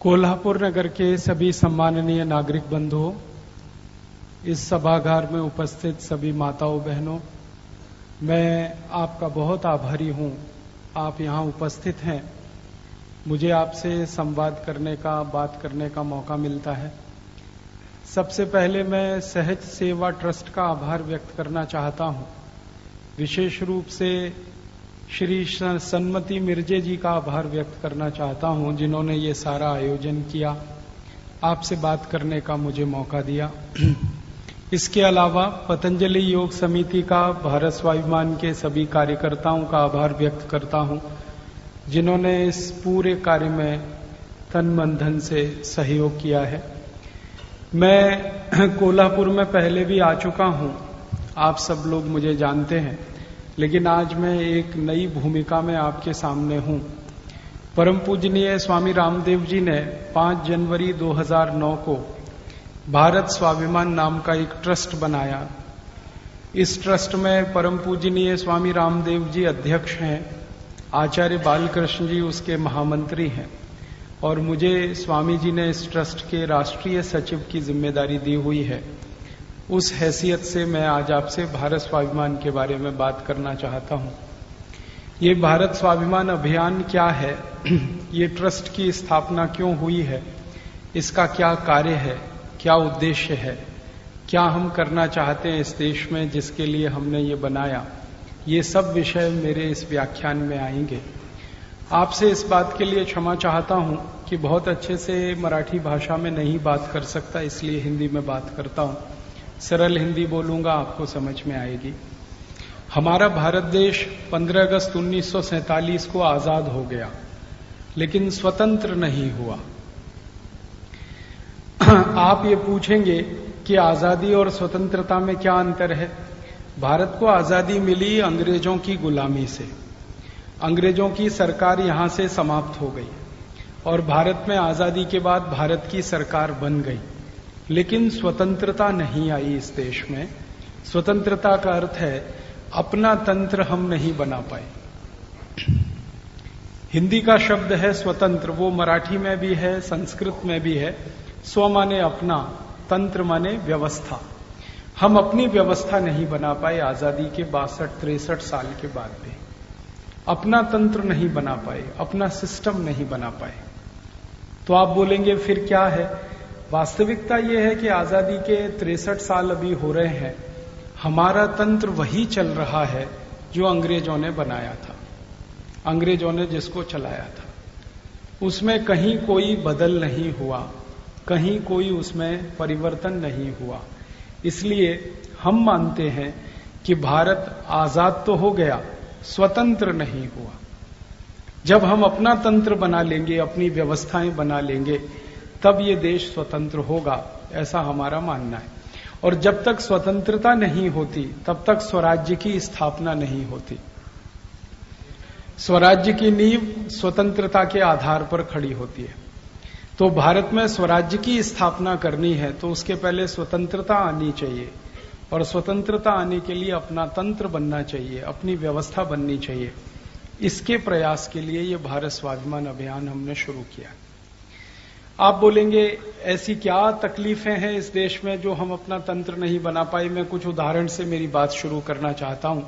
कोल्हापुर नगर के सभी सम्माननीय नागरिक बंधुओं, इस सभागार में उपस्थित सभी माताओं बहनों, मैं आपका बहुत आभारी हूं। आप यहां उपस्थित हैं, मुझे आपसे संवाद करने का, बात करने का मौका मिलता है। सबसे पहले मैं सहज सेवा ट्रस्ट का आभार व्यक्त करना चाहता हूं। विशेष रूप से श्री सन्मति मिर्जे जी का आभार व्यक्त करना चाहता हूं, जिन्होंने ये सारा आयोजन किया, आपसे बात करने का मुझे मौका दिया। इसके अलावा पतंजलि योग समिति का, भारत स्वाभिमान के सभी कार्यकर्ताओं का आभार व्यक्त करता हूं, जिन्होंने इस पूरे कार्य में तन मन धन से सहयोग किया है। मैं कोल्हापुर में पहले भी आ चुका हूं, आप सब लोग मुझे जानते हैं, लेकिन आज मैं एक नई भूमिका में आपके सामने हूं। परम पूजनीय स्वामी रामदेव जी ने 5 जनवरी 2009 को भारत स्वाभिमान नाम का एक ट्रस्ट बनाया। इस ट्रस्ट में परम पूजनीय स्वामी रामदेव जी अध्यक्ष हैं, आचार्य बालकृष्ण जी उसके महामंत्री हैं, और मुझे स्वामी जी ने इस ट्रस्ट के राष्ट्रीय सचिव की जिम्मेदारी दी हुई है। उस हैसियत से मैं आज आपसे भारत स्वाभिमान के बारे में बात करना चाहता हूं। ये भारत स्वाभिमान अभियान क्या है, ये ट्रस्ट की स्थापना क्यों हुई है, इसका क्या कार्य है, क्या उद्देश्य है, क्या हम करना चाहते हैं इस देश में जिसके लिए हमने ये बनाया, ये सब विषय मेरे इस व्याख्यान में आएंगे। आपसे इस बात के लिए क्षमा चाहता हूं कि बहुत अच्छे से मराठी भाषा में नहीं बात कर सकता, इसलिए हिंदी में बात करता हूं। सरल हिंदी बोलूंगा, आपको समझ में आएगी। हमारा भारत देश 15 अगस्त 1947 को आजाद हो गया, लेकिन स्वतंत्र नहीं हुआ। आप ये पूछेंगे कि आजादी और स्वतंत्रता में क्या अंतर है। भारत को आजादी मिली अंग्रेजों की गुलामी से। अंग्रेजों की सरकार यहां से समाप्त हो गई और भारत में आजादी के बाद भारत की सरकार बन गई, लेकिन स्वतंत्रता नहीं आई इस देश में। स्वतंत्रता का अर्थ है अपना तंत्र हम नहीं बना पाए। हिंदी का शब्द है स्वतंत्र, वो मराठी में भी है, संस्कृत में भी है। स्व माने अपना, तंत्र माने व्यवस्था। हम अपनी व्यवस्था नहीं बना पाए आजादी के 62-63 साल के बाद भी। अपना तंत्र नहीं बना पाए, अपना सिस्टम नहीं बना पाए। तो आप बोलेंगे फिर क्या है? वास्तविकता यह है कि आजादी के 63 साल अभी हो रहे हैं, हमारा तंत्र वही चल रहा है जो अंग्रेजों ने बनाया था, अंग्रेजों ने जिसको चलाया था। उसमें कहीं कोई बदल नहीं हुआ, कहीं कोई उसमें परिवर्तन नहीं हुआ। इसलिए हम मानते हैं कि भारत आजाद तो हो गया, स्वतंत्र नहीं हुआ। जब हम अपना तंत्र बना लेंगे, अपनी व्यवस्थाएं बना लेंगे, तब ये देश स्वतंत्र होगा, ऐसा हमारा मानना है। और जब तक स्वतंत्रता नहीं होती, तब तक स्वराज्य की स्थापना नहीं होती। स्वराज्य की नींव स्वतंत्रता के आधार पर खड़ी होती है। तो भारत में स्वराज्य की स्थापना करनी है तो उसके पहले स्वतंत्रता आनी चाहिए, और स्वतंत्रता आने के लिए अपना तंत्र बनना चाहिए, अपनी व्यवस्था बननी चाहिए। इसके प्रयास के लिए ये भारत स्वाभिमान अभियान हमने शुरू किया। आप बोलेंगे ऐसी क्या तकलीफें हैं इस देश में जो हम अपना तंत्र नहीं बना पाए। मैं कुछ उदाहरण से मेरी बात शुरू करना चाहता हूं।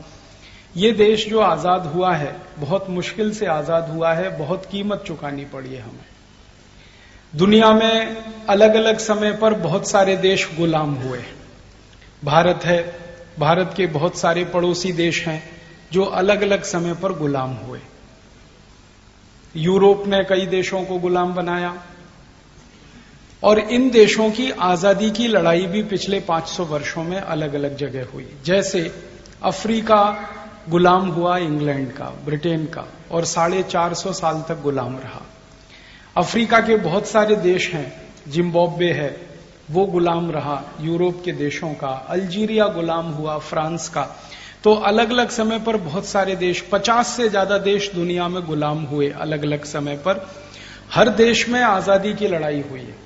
ये देश जो आजाद हुआ है, बहुत मुश्किल से आजाद हुआ है, बहुत कीमत चुकानी पड़ी है हमें। दुनिया में अलग अलग समय पर बहुत सारे देश गुलाम हुए। भारत है, भारत के बहुत सारे पड़ोसी देश हैं जो अलग अलग समय पर गुलाम हुए। यूरोप ने कई देशों को गुलाम बनाया, और इन देशों की आजादी की लड़ाई भी पिछले 500 वर्षों में अलग अलग जगह हुई। जैसे अफ्रीका गुलाम हुआ इंग्लैंड का, ब्रिटेन का, और 450 साल तक गुलाम रहा। अफ्रीका के बहुत सारे देश हैं, जिम्बाब्वे है, वो गुलाम रहा यूरोप के देशों का। अल्जीरिया गुलाम हुआ फ्रांस का। तो अलग अलग समय पर बहुत सारे देश, 50 से ज्यादा देश दुनिया में गुलाम हुए अलग अलग समय पर। हर देश में आजादी की लड़ाई हुई है।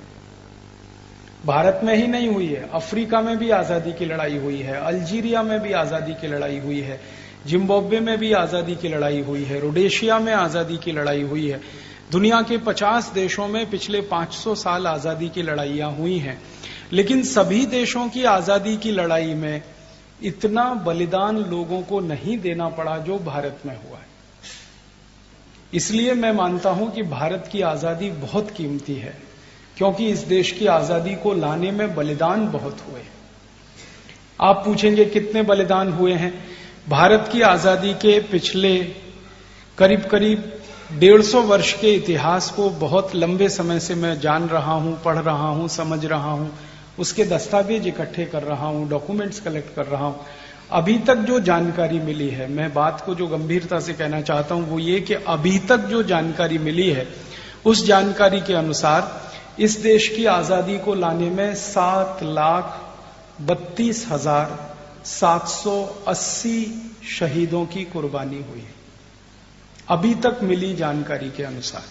भारत में ही नहीं हुई है, अफ्रीका में भी आजादी की लड़ाई हुई है, अल्जीरिया में भी आजादी की लड़ाई हुई है, जिम्बाब्वे में भी आजादी की लड़ाई हुई है, रोडेशिया में आजादी की लड़ाई हुई है। दुनिया के 50 देशों में पिछले 500 साल आजादी की लड़ाइयां हुई हैं, लेकिन सभी देशों की आजादी की लड़ाई में इतना बलिदान लोगों को नहीं देना पड़ा जो भारत में हुआ है। इसलिए मैं मानता हूं कि भारत की आजादी बहुत कीमती है, क्योंकि इस देश की आजादी को लाने में बलिदान बहुत हुए। आप पूछेंगे कितने बलिदान हुए हैं? भारत की आजादी के पिछले करीब करीब 150 वर्ष के इतिहास को बहुत लंबे समय से मैं जान रहा हूं, पढ़ रहा हूं, समझ रहा हूं, उसके दस्तावेज इकट्ठे कर रहा हूं, डॉक्यूमेंट्स कलेक्ट कर रहा हूं। अभी तक जो जानकारी मिली है, मैं बात को जो गंभीरता से कहना चाहता हूं वो ये कि अभी तक जो जानकारी मिली है, उस जानकारी के अनुसार इस देश की आजादी को लाने में 7,32,780 शहीदों की कुर्बानी हुई है, अभी तक मिली जानकारी के अनुसार।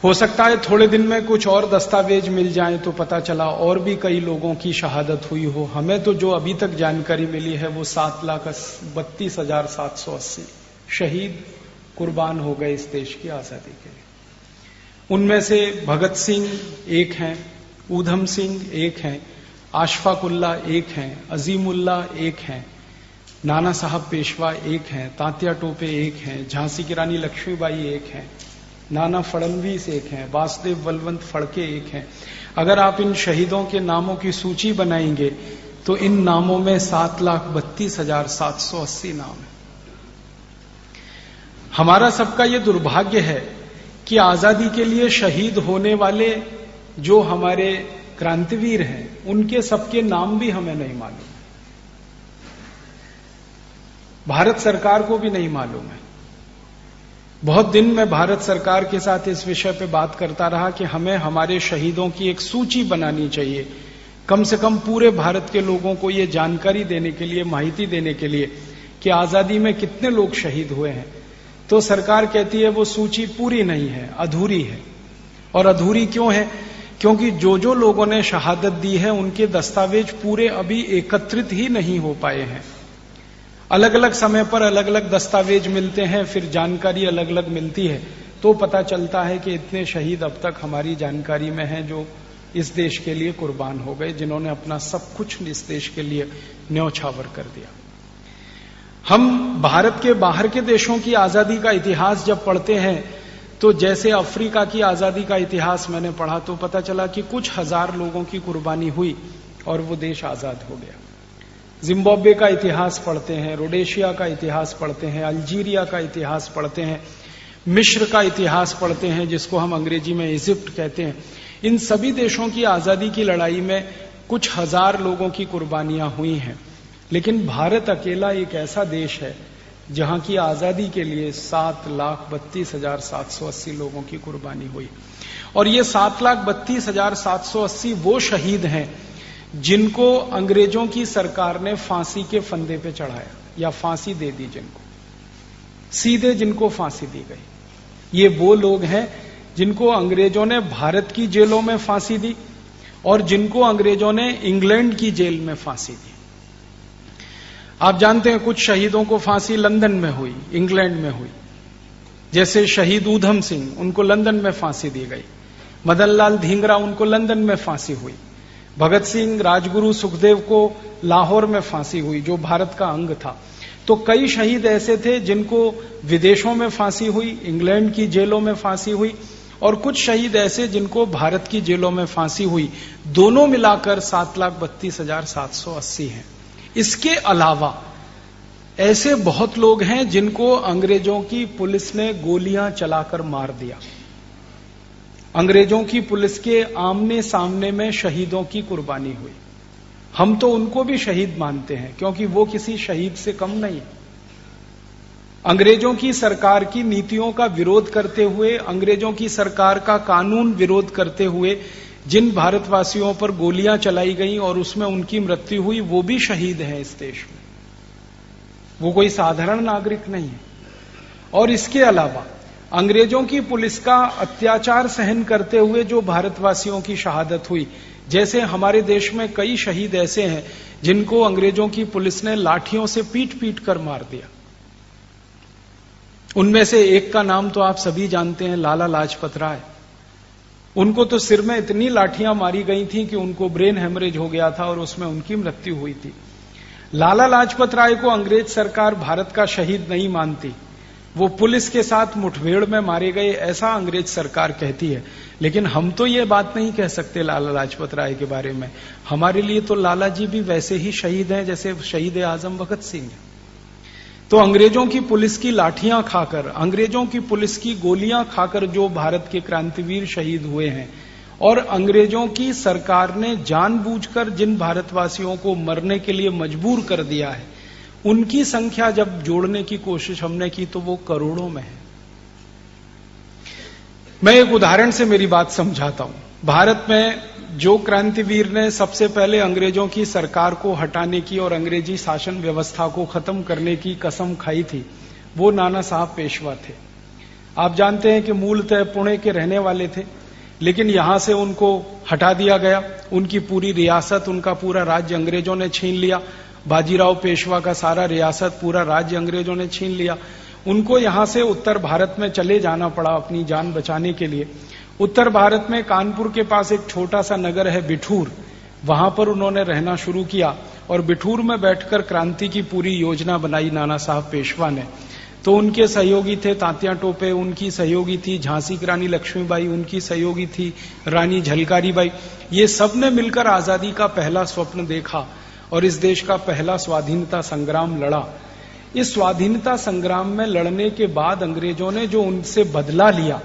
हो सकता है थोड़े दिन में कुछ और दस्तावेज मिल जाएं तो पता चला और भी कई लोगों की शहादत हुई हो। हमें तो जो अभी तक जानकारी मिली है वो 7,32,780 शहीद कुर्बान हो गए इस देश की आजादी के लिए। उनमें से भगत सिंह एक हैं, ऊधम सिंह एक हैं, अशफाक उल्लाह एक हैं, अजीमुल्लाह एक हैं, नाना साहब पेशवा एक हैं, तात्या टोपे एक हैं, झांसी की रानी लक्ष्मीबाई एक हैं, नाना फडणवीस एक हैं, वासुदेव बलवंत फड़के एक हैं। अगर आप इन शहीदों के नामों की सूची बनाएंगे तो इन नामों में 7,32,780 नाम है। हमारा सबका ये दुर्भाग्य है कि आजादी के लिए शहीद होने वाले जो हमारे क्रांतिवीर हैं, उनके सबके नाम भी हमें नहीं मालूम, भारत सरकार को भी नहीं मालूम है। बहुत दिन मैं भारत सरकार के साथ इस विषय पे बात करता रहा कि हमें हमारे शहीदों की एक सूची बनानी चाहिए, कम से कम पूरे भारत के लोगों को ये जानकारी देने के लिए, माहिती देने के लिए कि आजादी में कितने लोग शहीद हुए हैं। तो सरकार कहती है वो सूची पूरी नहीं है, अधूरी है। और अधूरी क्यों है? क्योंकि जो जो लोगों ने शहादत दी है उनके दस्तावेज पूरे अभी एकत्रित ही नहीं हो पाए हैं। अलग अलग समय पर अलग अलग दस्तावेज मिलते हैं, फिर जानकारी अलग अलग मिलती है, तो पता चलता है कि इतने शहीद अब तक हमारी जानकारी में हैं जो इस देश के लिए कुर्बान हो गए, जिन्होंने अपना सब कुछ इस देश के लिए न्यौछावर कर दिया। हम भारत के बाहर के देशों की आजादी का इतिहास जब पढ़ते हैं तो जैसे अफ्रीका की आजादी का इतिहास मैंने पढ़ा तो पता चला कि कुछ हजार लोगों की कुर्बानी हुई और वो देश आजाद हो गया। जिम्बाब्वे का इतिहास पढ़ते हैं, रोडेशिया का इतिहास पढ़ते हैं, अल्जीरिया का इतिहास पढ़ते हैं, मिस्र का इतिहास पढ़ते हैं, जिसको हम अंग्रेजी में इजिप्ट कहते हैं। इन सभी देशों की आजादी की लड़ाई में कुछ हजार लोगों की कुर्बानियां हुई हैं, लेकिन भारत अकेला एक ऐसा देश है जहां की आजादी के लिए 7,32,780 लोगों की कुर्बानी हुई। और ये 7,32,780 वो शहीद हैं जिनको अंग्रेजों की सरकार ने फांसी के फंदे पे चढ़ाया या फांसी दे दी, जिनको सीधे जिनको फांसी दी गई। ये वो लोग हैं जिनको अंग्रेजों ने भारत की जेलों में फांसी दी और जिनको अंग्रेजों ने इंग्लैंड की जेल में फांसी दी। आप जानते हैं कुछ शहीदों को फांसी लंदन में हुई, इंग्लैंड में हुई। जैसे शहीद ऊधम सिंह, उनको लंदन में फांसी दी गई। मदन लाल धींगरा, उनको लंदन में फांसी हुई। भगत सिंह, राजगुरु, सुखदेव को लाहौर में फांसी हुई, जो भारत का अंग था। तो कई शहीद ऐसे थे जिनको विदेशों में फांसी हुई, इंग्लैंड की जेलों में फांसी हुई, और कुछ शहीद ऐसे जिनको भारत की जेलों में फांसी हुई। दोनों मिलाकर 7,32,780 हैं। इसके अलावा ऐसे बहुत लोग हैं जिनको अंग्रेजों की पुलिस ने गोलियां चलाकर मार दिया। अंग्रेजों की पुलिस के आमने सामने में शहीदों की कुर्बानी हुई। हम तो उनको भी शहीद मानते हैं क्योंकि वो किसी शहीद से कम नहीं है। अंग्रेजों की सरकार की नीतियों का विरोध करते हुए, अंग्रेजों की सरकार का कानून विरोध करते हुए जिन भारतवासियों पर गोलियां चलाई गई और उसमें उनकी मृत्यु हुई, वो भी शहीद हैं इस देश में। वो कोई साधारण नागरिक नहीं है। और इसके अलावा अंग्रेजों की पुलिस का अत्याचार सहन करते हुए जो भारतवासियों की शहादत हुई, जैसे हमारे देश में कई शहीद ऐसे हैं जिनको अंग्रेजों की पुलिस ने लाठियों से पीट पीट कर मार दिया। उनमें से एक का नाम तो आप सभी जानते हैं, लाला लाजपत राय। उनको तो सिर में इतनी लाठियां मारी गई थी कि उनको ब्रेन हेमरेज हो गया था और उसमें उनकी मृत्यु हुई थी। लाला लाजपत राय को अंग्रेज सरकार भारत का शहीद नहीं मानती, वो पुलिस के साथ मुठभेड़ में मारे गए ऐसा अंग्रेज सरकार कहती है। लेकिन हम तो ये बात नहीं कह सकते लाला लाजपत राय के बारे में। हमारे लिए तो लाला जी भी वैसे ही शहीद हैं जैसे शहीद आजम भगत सिंह है। तो अंग्रेजों की पुलिस की लाठियां खाकर, अंग्रेजों की पुलिस की गोलियां खाकर जो भारत के क्रांतिवीर शहीद हुए हैं, और अंग्रेजों की सरकार ने जानबूझकर जिन भारतवासियों को मरने के लिए मजबूर कर दिया है, उनकी संख्या जब जोड़ने की कोशिश हमने की तो वो करोड़ों में है। मैं एक उदाहरण से मेरी बात समझाता हूं। भारत में जो क्रांतिवीर ने सबसे पहले अंग्रेजों की सरकार को हटाने की और अंग्रेजी शासन व्यवस्था को खत्म करने की कसम खाई थी, वो नाना साहब पेशवा थे। आप जानते हैं कि मूलतः पुणे के रहने वाले थे, लेकिन यहां से उनको हटा दिया गया। उनकी पूरी रियासत, उनका पूरा राज्य अंग्रेजों ने छीन लिया। बाजीराव पेशवा का सारा रियासत, पूरा राज्य अंग्रेजों ने छीन लिया। उनको यहां से उत्तर भारत में चले जाना पड़ा अपनी जान बचाने के लिए। उत्तर भारत में कानपुर के पास एक छोटा सा नगर है बिठूर, वहां पर उन्होंने रहना शुरू किया और बिठूर में बैठकर क्रांति की पूरी योजना बनाई नाना साहब पेशवा ने। तो उनके सहयोगी थे तात्या टोपे, उनकी सहयोगी थी झांसी की रानी लक्ष्मीबाई, उनकी सहयोगी थी रानी झलकारी बाई। ये सब ने मिलकर आजादी का पहला स्वप्न देखा और इस देश का पहला स्वाधीनता संग्राम लड़ा। इस स्वाधीनता संग्राम में लड़ने के बाद अंग्रेजों ने जो उनसे बदला लिया,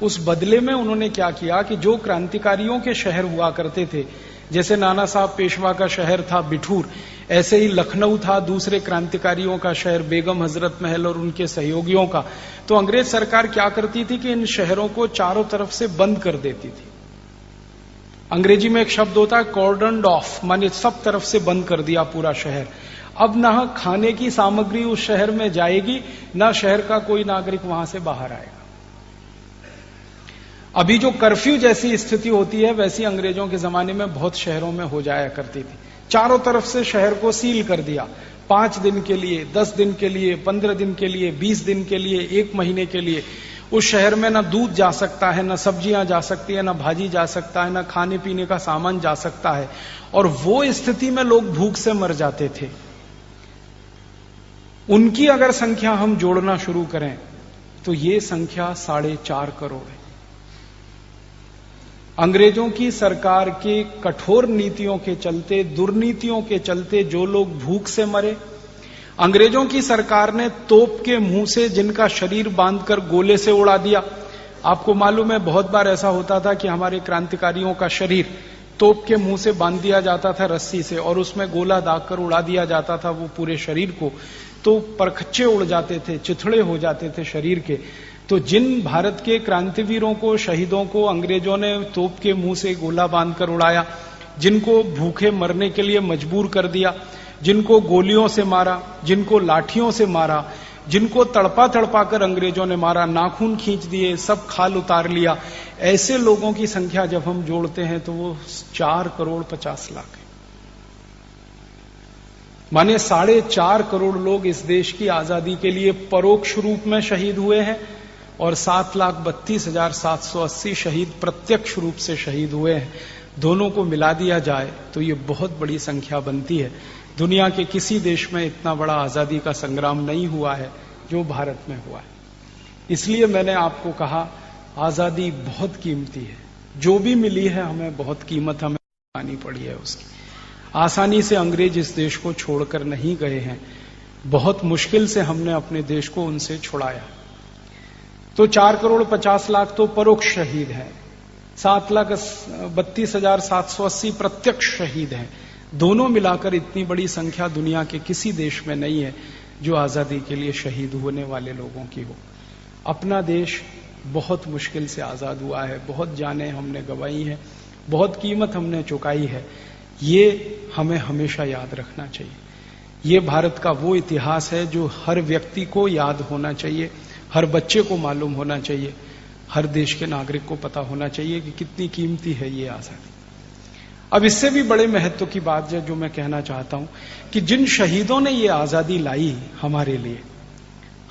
उस बदले में उन्होंने क्या किया कि जो क्रांतिकारियों के शहर हुआ करते थे, जैसे नाना साहब पेशवा का शहर था बिठूर, ऐसे ही लखनऊ था दूसरे क्रांतिकारियों का शहर, बेगम हजरत महल और उनके सहयोगियों का। तो अंग्रेज सरकार क्या करती थी कि इन शहरों को चारों तरफ से बंद कर देती थी। अंग्रेजी में एक शब्द होता है कॉर्डन्ड ऑफ, माने सब तरफ से बंद कर दिया पूरा शहर। अब ना खाने की सामग्री उस शहर में जाएगी, ना शहर का कोई नागरिक वहां से बाहर आएगा। अभी जो कर्फ्यू जैसी स्थिति होती है, वैसी अंग्रेजों के जमाने में बहुत शहरों में हो जाया करती थी। चारों तरफ से शहर को सील कर दिया, 5 दिन के लिए, 10 दिन के लिए, 15 दिन के लिए, 20 दिन के लिए, 1 महीने के लिए। उस शहर में ना दूध जा सकता है, ना सब्जियां जा सकती है, ना भाजी जा सकता है, ना खाने पीने का सामान जा सकता है। और वो स्थिति में लोग भूख से मर जाते थे। उनकी अगर संख्या हम जोड़ना शुरू करें तो ये संख्या 4.5 करोड़ है। अंग्रेजों की सरकार के कठोर नीतियों के चलते, दुर्नीतियों के चलते जो लोग भूख से मरे, अंग्रेजों की सरकार ने तोप के मुंह से जिनका शरीर बांधकर गोले से उड़ा दिया। आपको मालूम है बहुत बार ऐसा होता था कि हमारे क्रांतिकारियों का शरीर तोप के मुंह से बांध दिया जाता था रस्सी से, और उसमें गोला दागकर उड़ा दिया जाता था वो पूरे शरीर को। तो परखच्चे उड़ जाते थे, चिथड़े हो जाते थे शरीर के। तो जिन भारत के क्रांतिवीरों को, शहीदों को अंग्रेजों ने तोप के मुंह से गोला बांधकर उड़ाया, जिनको भूखे मरने के लिए मजबूर कर दिया, जिनको गोलियों से मारा, जिनको लाठियों से मारा, जिनको तड़पा तड़पा कर अंग्रेजों ने मारा, नाखून खींच दिए, सब खाल उतार लिया, ऐसे लोगों की संख्या जब हम जोड़ते हैं तो वो 4.50 करोड़ है। माने 4.5 करोड़ लोग इस देश की आजादी के लिए परोक्ष रूप में शहीद हुए हैं और 7,32,780 शहीद प्रत्यक्ष रूप से शहीद हुए हैं। दोनों को मिला दिया जाए तो ये बहुत बड़ी संख्या बनती है। दुनिया के किसी देश में इतना बड़ा आजादी का संग्राम नहीं हुआ है जो भारत में हुआ है। इसलिए मैंने आपको कहा आजादी बहुत कीमती है। जो भी मिली है हमें बहुत कीमत हमें चुकानी पड़ी है उसकी। आसानी से अंग्रेज इस देश को छोड़कर नहीं गए हैं, बहुत मुश्किल से हमने अपने देश को उनसे छुड़ाया। तो 4.50 करोड़ तो परोक्ष शहीद हैं, 7,32,780 प्रत्यक्ष शहीद हैं। दोनों मिलाकर इतनी बड़ी संख्या दुनिया के किसी देश में नहीं है जो आजादी के लिए शहीद होने वाले लोगों की हो। अपना देश बहुत मुश्किल से आजाद हुआ है, बहुत जानें हमने गंवाई है, बहुत कीमत हमने चुकाई है। ये हमें हमेशा याद रखना चाहिए। ये भारत का वो इतिहास है जो हर व्यक्ति को याद होना चाहिए, हर बच्चे को मालूम होना चाहिए, हर देश के नागरिक को पता होना चाहिए कि कितनी कीमती है ये आजादी। अब इससे भी बड़े महत्व की बात जो मैं कहना चाहता हूं कि जिन शहीदों ने ये आजादी लाई हमारे लिए,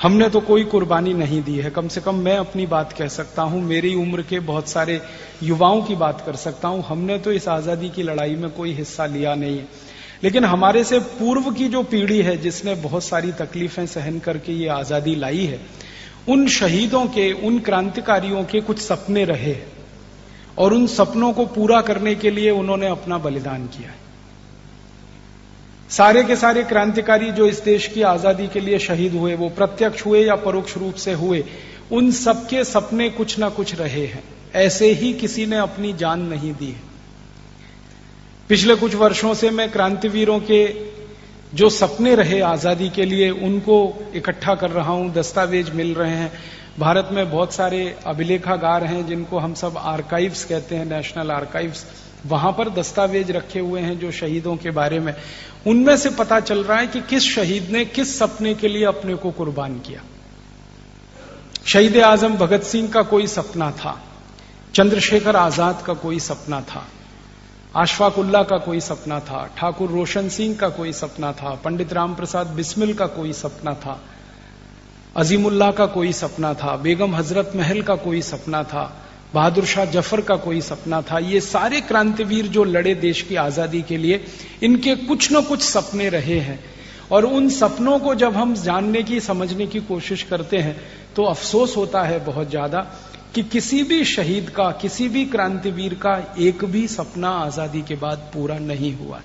हमने तो कोई कुर्बानी नहीं दी है। कम से कम मैं अपनी बात कह सकता हूं, मेरी उम्र के बहुत सारे युवाओं की बात कर सकता हूं। हमने तो इस आजादी की लड़ाई में कोई हिस्सा लिया नहीं है, लेकिन हमारे से पूर्व की जो पीढ़ी है जिसने बहुत सारी तकलीफें सहन करके ये आजादी लाई है, उन शहीदों के, उन क्रांतिकारियों के कुछ सपने रहे हैं और उन सपनों को पूरा करने के लिए उन्होंने अपना बलिदान किया है। सारे के सारे क्रांतिकारी जो इस देश की आजादी के लिए शहीद हुए, वो प्रत्यक्ष हुए या परोक्ष रूप से हुए, उन सबके सपने कुछ ना कुछ रहे हैं। ऐसे ही किसी ने अपनी जान नहीं दी है। पिछले कुछ वर्षों से मैं क्रांतिवीरों के जो सपने रहे आजादी के लिए, उनको इकट्ठा कर रहा हूं। दस्तावेज मिल रहे हैं। भारत में बहुत सारे अभिलेखागार हैं जिनको हम सब आर्काइव्स कहते हैं, नेशनल आर्काइव्स। वहां पर दस्तावेज रखे हुए हैं जो शहीदों के बारे में। उनमें से पता चल रहा है कि किस शहीद ने किस सपने के लिए अपने को कुर्बान किया। शहीद आजम भगत सिंह का कोई सपना था, चंद्रशेखर आजाद का कोई सपना था, अशफाक उल्लाह का कोई सपना था, ठाकुर रोशन सिंह का कोई सपना था, पंडित राम प्रसाद बिस्मिल का कोई सपना था, अजीमुल्लाह का कोई सपना था, बेगम हजरत महल का कोई सपना था, बहादुर शाह जफर का कोई सपना था। ये सारे क्रांतिवीर जो लड़े देश की आजादी के लिए, इनके कुछ न कुछ सपने रहे हैं। और उन सपनों को जब हम जानने की, समझने की कोशिश करते हैं तो अफसोस होता है बहुत ज्यादा कि किसी भी शहीद का, किसी भी क्रांतिवीर का एक भी सपना आजादी के बाद पूरा नहीं हुआ।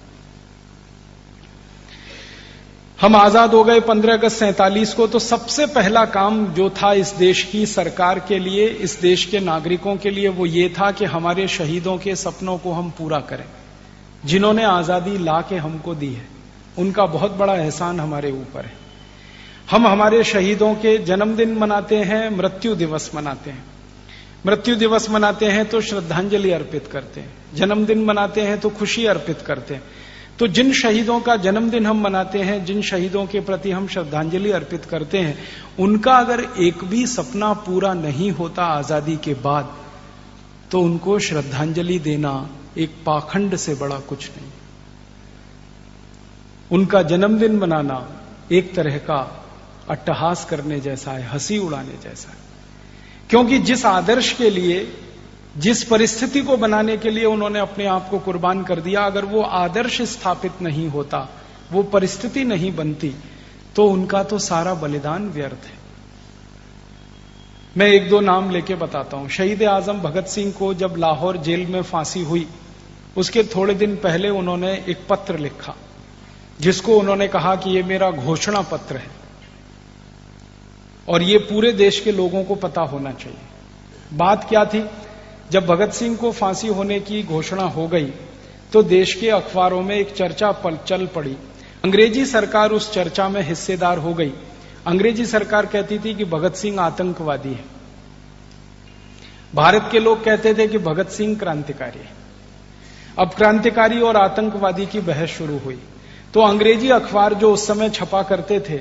हम आजाद हो गए 15 अगस्त 47 को, तो सबसे पहला काम जो था इस देश की सरकार के लिए, इस देश के नागरिकों के लिए, वो ये था कि हमारे शहीदों के सपनों को हम पूरा करें। जिन्होंने आजादी ला के हमको दी है, उनका बहुत बड़ा एहसान हमारे ऊपर है। हम हमारे शहीदों के जन्मदिन मनाते हैं, मृत्यु दिवस मनाते हैं। मृत्यु दिवस मनाते हैं तो श्रद्धांजलि अर्पित करते हैं, जन्मदिन मनाते हैं तो खुशी अर्पित करते हैं। तो जिन शहीदों का जन्मदिन हम मनाते हैं, जिन शहीदों के प्रति हम श्रद्धांजलि अर्पित करते हैं, उनका अगर एक भी सपना पूरा नहीं होता आजादी के बाद, तो उनको श्रद्धांजलि देना एक पाखंड से बड़ा कुछ नहीं। उनका जन्मदिन मनाना एक तरह का अट्टहास करने जैसा है, हंसी उड़ाने जैसा है। क्योंकि जिस आदर्श के लिए, जिस परिस्थिति को बनाने के लिए उन्होंने अपने आप को कुर्बान कर दिया, अगर वो आदर्श स्थापित नहीं होता, वो परिस्थिति नहीं बनती, तो उनका तो सारा बलिदान व्यर्थ है। मैं एक दो नाम लेके बताता हूं। शहीद आजम भगत सिंह को जब लाहौर जेल में फांसी हुई, उसके थोड़े दिन पहले उन्होंने एक पत्र लिखा, जिसको उन्होंने कहा कि ये मेरा घोषणा पत्र है और ये पूरे देश के लोगों को पता होना चाहिए। बात क्या थी? जब भगत सिंह को फांसी होने की घोषणा हो गई, तो देश के अखबारों में एक चर्चा चल पड़ी। अंग्रेजी सरकार उस चर्चा में हिस्सेदार हो गई। अंग्रेजी सरकार कहती थी कि भगत सिंह आतंकवादी है, भारत के लोग कहते थे कि भगत सिंह क्रांतिकारी है। अब क्रांतिकारी और आतंकवादी की बहस शुरू हुई। तो अंग्रेजी अखबार जो उस समय छपा करते थे,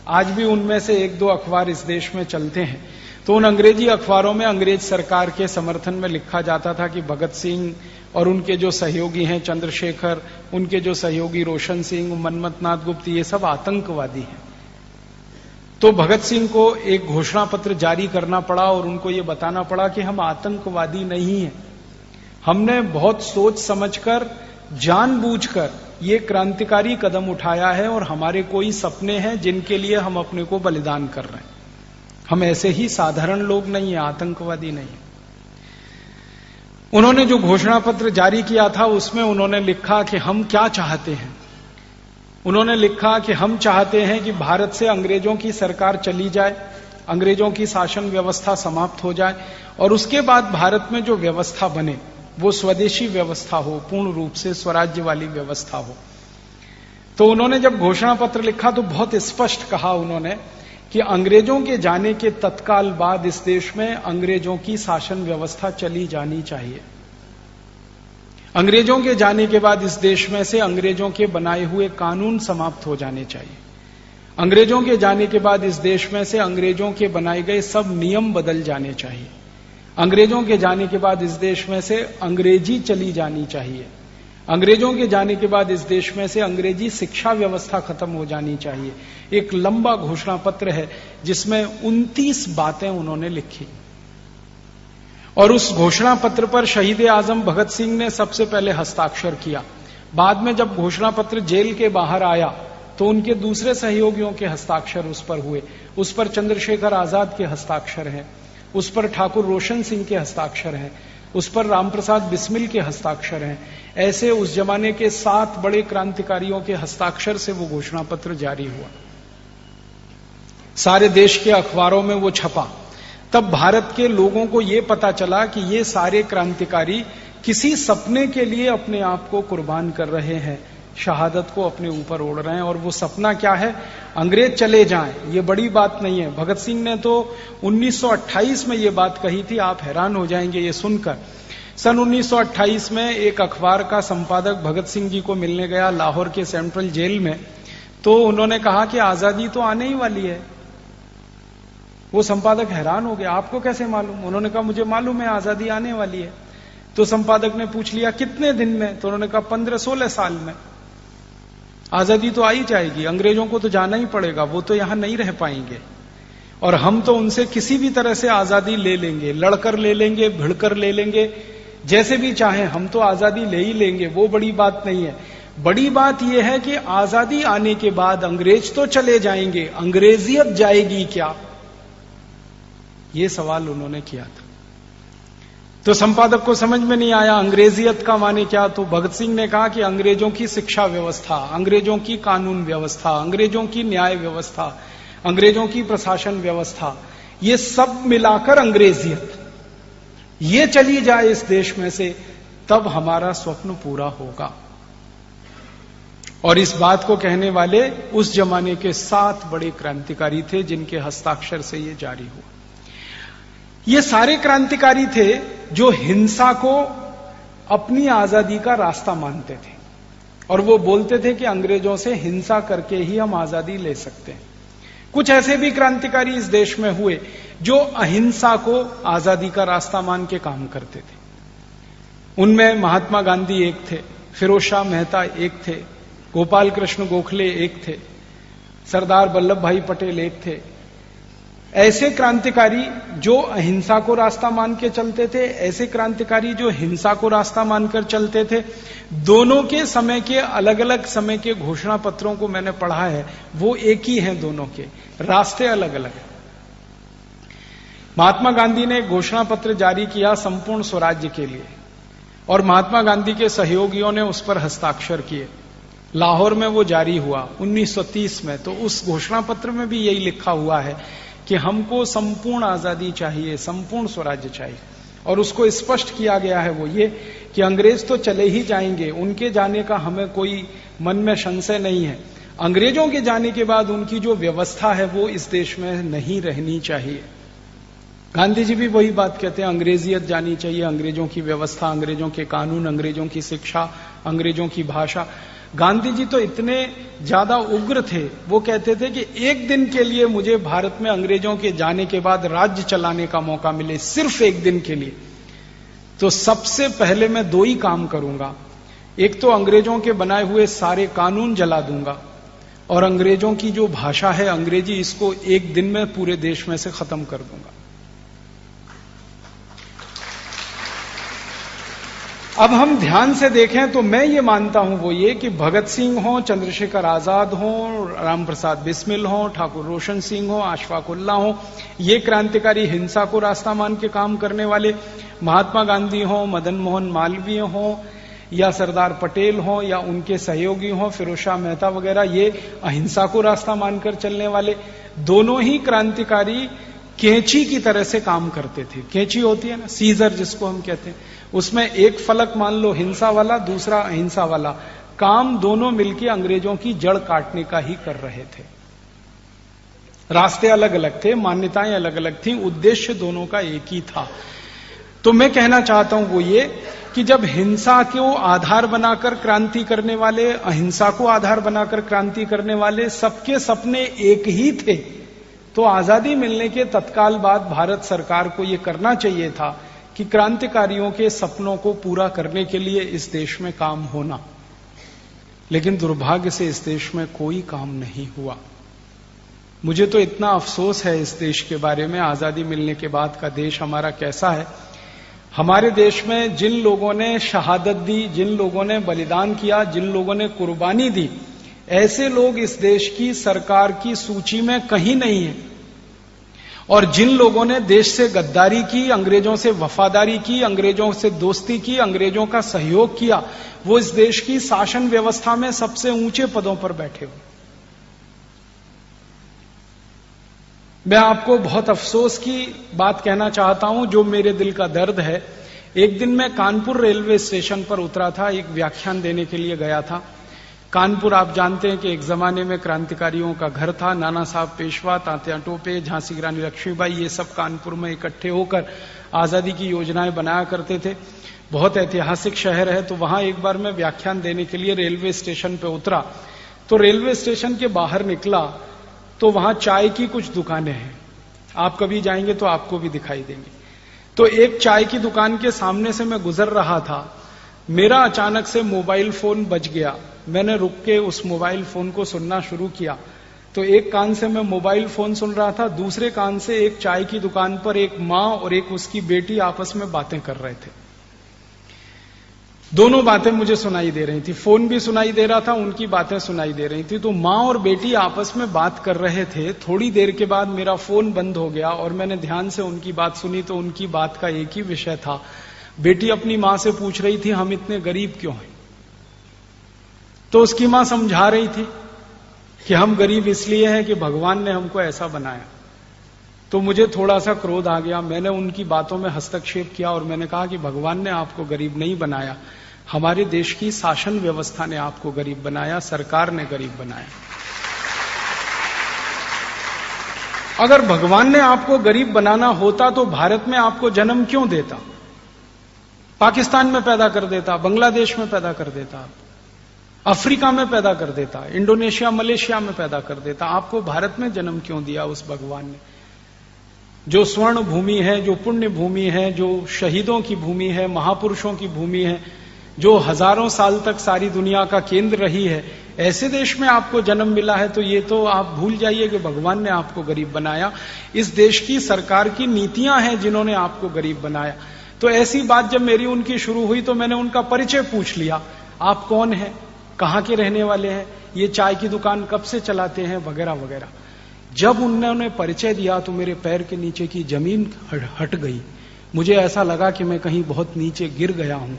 आज भी उनमें से एक दो अखबार इस देश में चलते हैं, तो उन अंग्रेजी अखबारों में अंग्रेज सरकार के समर्थन में लिखा जाता था कि भगत सिंह और उनके जो सहयोगी हैं चंद्रशेखर, उनके जो सहयोगी रोशन सिंह, मनमथनाथ गुप्त, ये सब आतंकवादी हैं। तो भगत सिंह को एक घोषणा पत्र जारी करना पड़ा और उनको ये बताना पड़ा कि हम आतंकवादी नहीं हैं। हमने बहुत सोच समझकर, जानबूझकर ये क्रांतिकारी कदम उठाया है और हमारे कोई सपने हैं जिनके लिए हम अपने को बलिदान कर रहे हैं। हम ऐसे ही साधारण लोग नहीं है, आतंकवादी नहीं है। उन्होंने जो घोषणा पत्र जारी किया था, उसमें उन्होंने लिखा कि हम क्या चाहते हैं। उन्होंने लिखा कि हम चाहते हैं कि भारत से अंग्रेजों की सरकार चली जाए, अंग्रेजों की शासन व्यवस्था समाप्त हो जाए और उसके बाद भारत में जो व्यवस्था बने वो स्वदेशी व्यवस्था हो, पूर्ण रूप से स्वराज्य वाली व्यवस्था हो। तो उन्होंने जब घोषणा पत्र लिखा तो बहुत स्पष्ट कहा उन्होंने कि अंग्रेजों के जाने के तत्काल बाद इस देश में अंग्रेजों की शासन व्यवस्था चली जानी चाहिए। अंग्रेजों के जाने के बाद इस देश में से अंग्रेजों के बनाए हुए कानून समाप्त हो जाने चाहिए। अंग्रेजों के जाने के बाद इस देश में से अंग्रेजों के बनाए गए सब नियम बदल जाने चाहिए। अंग्रेजों के जाने के बाद इस देश में से अंग्रेजी चली जानी चाहिए। अंग्रेजों के जाने के बाद इस देश में से अंग्रेजी शिक्षा व्यवस्था खत्म हो जानी चाहिए। एक लंबा घोषणा पत्र है जिसमें 29 बातें उन्होंने लिखी और उस घोषणा पत्र पर शहीद आजम भगत सिंह ने सबसे पहले हस्ताक्षर किया। बाद में जब घोषणा पत्र जेल के बाहर आया तो उनके दूसरे सहयोगियों के हस्ताक्षर उस पर हुए। उस पर चंद्रशेखर आजाद के हस्ताक्षर हैं, उस पर ठाकुर रोशन सिंह के हस्ताक्षर हैं, उस पर रामप्रसाद बिस्मिल के हस्ताक्षर हैं। ऐसे उस जमाने के 7 बड़े क्रांतिकारियों के हस्ताक्षर से वो घोषणा पत्र जारी हुआ। सारे देश के अखबारों में वो छपा। तब भारत के लोगों को ये पता चला कि ये सारे क्रांतिकारी किसी सपने के लिए अपने आप को कुर्बान कर रहे हैं, शहादत को अपने ऊपर ओढ़ रहे हैं। और वो सपना क्या है? अंग्रेज चले जाएं। ये बड़ी बात नहीं है। भगत सिंह ने तो 1928 में ये बात कही थी, आप हैरान हो जाएंगे ये सुनकर। सन 1928 में एक अखबार का संपादक भगत सिंह जी को मिलने गया लाहौर के सेंट्रल जेल में, तो उन्होंने कहा कि आजादी तो आने ही वाली है। वो संपादक हैरान हो गया, आपको कैसे मालूम? उन्होंने कहा मुझे मालूम है आजादी आने वाली है। तो संपादक ने पूछ लिया कितने दिन में? तो उन्होंने कहा 15-16 साल में आजादी तो आ ही जाएगी। अंग्रेजों को तो जाना ही पड़ेगा, वो तो यहां नहीं रह पाएंगे और हम तो उनसे किसी भी तरह से आजादी ले लेंगे, लड़कर ले लेंगे, भिड़कर ले लेंगे, जैसे भी चाहें हम तो आजादी ले ही लेंगे। वो बड़ी बात नहीं है। बड़ी बात यह है कि आजादी आने के बाद अंग्रेज तो चले जाएंगे, अंग्रेजियत जाएगी क्या? ये सवाल उन्होंने किया था। तो संपादक को समझ में नहीं आया अंग्रेजियत का माने क्या। तो भगत सिंह ने कहा कि अंग्रेजों की शिक्षा व्यवस्था, अंग्रेजों की कानून व्यवस्था, अंग्रेजों की न्याय व्यवस्था, अंग्रेजों की प्रशासन व्यवस्था, ये सब मिलाकर अंग्रेजियत, ये चली जाए इस देश में से, तब हमारा स्वप्न पूरा होगा। और इस बात को कहने वाले उस जमाने के 7 बड़े क्रांतिकारी थे जिनके हस्ताक्षर से ये जारी हुआ। ये सारे क्रांतिकारी थे जो हिंसा को अपनी आजादी का रास्ता मानते थे और वो बोलते थे कि अंग्रेजों से हिंसा करके ही हम आजादी ले सकते हैं। कुछ ऐसे भी क्रांतिकारी इस देश में हुए जो अहिंसा को आजादी का रास्ता मान के काम करते थे। उनमें महात्मा गांधी एक थे, फिरोज शाह मेहता एक थे, गोपाल कृष्ण गोखले एक थे, सरदार वल्लभ भाई पटेल एक थे। ऐसे क्रांतिकारी जो अहिंसा को रास्ता मान के चलते थे, ऐसे क्रांतिकारी जो हिंसा को रास्ता मानकर चलते थे। दोनों के समय के अलग अलग समय के घोषणा पत्रों को मैंने पढ़ा है, वो एक ही हैं, दोनों के रास्ते अलग अलग हैं। महात्मा गांधी ने एक घोषणा पत्र जारी किया संपूर्ण स्वराज्य के लिए और महात्मा गांधी के सहयोगियों ने उस पर हस्ताक्षर किए। लाहौर में वो जारी हुआ 1930 में। तो उस घोषणा पत्र में भी यही लिखा हुआ है कि हमको संपूर्ण आजादी चाहिए, संपूर्ण स्वराज्य चाहिए। और उसको स्पष्ट किया गया है वो ये कि अंग्रेज तो चले ही जाएंगे, उनके जाने का हमें कोई मन में संशय नहीं है। अंग्रेजों के जाने के बाद उनकी जो व्यवस्था है वो इस देश में नहीं रहनी चाहिए। गांधी जी भी वही बात कहते हैं, अंग्रेजियत जानी चाहिए, अंग्रेजों की व्यवस्था, अंग्रेजों के कानून, अंग्रेजों की शिक्षा, अंग्रेजों की भाषा। गांधी जी तो इतने ज्यादा उग्र थे, वो कहते थे कि एक दिन के लिए मुझे भारत में अंग्रेजों के जाने के बाद राज्य चलाने का मौका मिले, सिर्फ एक दिन के लिए, तो सबसे पहले मैं 2 ही काम करूंगा। एक तो अंग्रेजों के बनाए हुए सारे कानून जला दूंगा और अंग्रेजों की जो भाषा है अंग्रेजी, इसको एक दिन में पूरे देश में से खत्म कर दूंगा। अब हम ध्यान से देखें तो मैं ये मानता हूं वो ये कि भगत सिंह हो, चंद्रशेखर आजाद हो, रामप्रसाद बिस्मिल हो, ठाकुर रोशन सिंह हो, अशफाक उल्लाह हो, ये क्रांतिकारी हिंसा को रास्ता मान के काम करने वाले, महात्मा गांधी हो, मदन मोहन मालवीय हो या सरदार पटेल हो या उनके सहयोगी हो, फिरोज शाह मेहता वगैरह, ये अहिंसा को रास्ता मानकर चलने वाले, दोनों ही क्रांतिकारी कैंची की तरह से काम करते थे। कैंची होती है ना, सीजर जिसको हम कहते हैं, उसमें एक फलक मान लो हिंसा वाला, दूसरा अहिंसा वाला, काम दोनों मिलकर अंग्रेजों की जड़ काटने का ही कर रहे थे। रास्ते अलग अलग थे, मान्यताएं अलग अलग थी, उद्देश्य दोनों का एक ही था। तो मैं कहना चाहता हूं वो ये कि जब हिंसा को आधार बनाकर क्रांति करने वाले, अहिंसा को आधार बनाकर क्रांति करने वाले, सबके सपने एक ही थे, तो आजादी मिलने के तत्काल बाद भारत सरकार को यह करना चाहिए था कि क्रांतिकारियों के सपनों को पूरा करने के लिए इस देश में काम होना, लेकिन दुर्भाग्य से इस देश में कोई काम नहीं हुआ। मुझे तो इतना अफसोस है इस देश के बारे में, आजादी मिलने के बाद का देश हमारा कैसा है। हमारे देश में जिन लोगों ने शहादत दी, जिन लोगों ने बलिदान किया, जिन लोगों ने कुर्बानी दी, ऐसे लोग इस देश की सरकार की सूची में कहीं नहीं है। और जिन लोगों ने देश से गद्दारी की, अंग्रेजों से वफादारी की, अंग्रेजों से दोस्ती की, अंग्रेजों का सहयोग किया, वो इस देश की शासन व्यवस्था में सबसे ऊंचे पदों पर बैठे हुए। मैं आपको बहुत अफसोस की बात कहना चाहता हूं, जो मेरे दिल का दर्द है। एक दिन मैं कानपुर रेलवे स्टेशन पर उतरा था, एक व्याख्यान देने के लिए गया था। कानपुर आप जानते हैं कि एक जमाने में क्रांतिकारियों का घर था। नाना साहब पेशवा, तात्या टोपे, झांसी की रानी लक्ष्मीबाई, ये सब कानपुर में इकट्ठे होकर आजादी की योजनाएं बनाया करते थे। बहुत ऐतिहासिक शहर है। तो वहां एक बार मैं व्याख्यान देने के लिए रेलवे स्टेशन पे उतरा, तो रेलवे स्टेशन के बाहर निकला तो वहां चाय की कुछ दुकानें हैं। आप कभी जाएंगे तो आपको भी दिखाई देंगी। तो एक चाय की दुकान के सामने से मैं गुजर रहा था, मेरा अचानक से मोबाइल फोन बज गया। मैंने रुक के उस मोबाइल फोन को सुनना शुरू किया। तो एक कान से मैं मोबाइल फोन सुन रहा था, दूसरे कान से एक चाय की दुकान पर एक मां और एक उसकी बेटी आपस में बातें कर रहे थे। दोनों बातें मुझे सुनाई दे रही थी, फोन भी सुनाई दे रहा था, उनकी बातें सुनाई दे रही थी। तो मां और बेटी आपस में बात कर रहे थे। थोड़ी देर के बाद मेरा फोन बंद हो गया और मैंने ध्यान से उनकी बात सुनी तो उनकी बात का एक ही विषय था। बेटी अपनी मां से पूछ रही थी, हम इतने गरीब क्यों हैं? तो उसकी मां समझा रही थी कि हम गरीब इसलिए हैं कि भगवान ने हमको ऐसा बनाया। तो मुझे थोड़ा सा क्रोध आ गया। मैंने उनकी बातों में हस्तक्षेप किया और मैंने कहा कि भगवान ने आपको गरीब नहीं बनाया, हमारे देश की शासन व्यवस्था ने आपको गरीब बनाया, सरकार ने गरीब बनाया। अगर भगवान ने आपको गरीब बनाना होता तो भारत में आपको जन्म क्यों देता? पाकिस्तान में पैदा कर देता, बांग्लादेश में पैदा कर देता, अफ्रीका में पैदा कर देता, इंडोनेशिया मलेशिया में पैदा कर देता। आपको भारत में जन्म क्यों दिया उस भगवान ने? जो स्वर्ण भूमि है, जो पुण्य भूमि है, जो शहीदों की भूमि है, महापुरुषों की भूमि है, जो हजारों साल तक सारी दुनिया का केंद्र रही है, ऐसे देश में आपको जन्म मिला है। तो ये तो आप भूल जाइए कि भगवान ने आपको गरीब बनाया। इस देश की सरकार की नीतियां हैं जिन्होंने आपको गरीब बनाया। तो ऐसी बात जब मेरी उनकी शुरू हुई तो मैंने उनका परिचय पूछ लिया, आप कौन हैं, कहां के रहने वाले हैं, ये चाय की दुकान कब से चलाते हैं, वगैरह वगैरह। जब उन्होंने परिचय दिया तो मेरे पैर के नीचे की जमीन हट गई। मुझे ऐसा लगा कि मैं कहीं बहुत नीचे गिर गया हूं।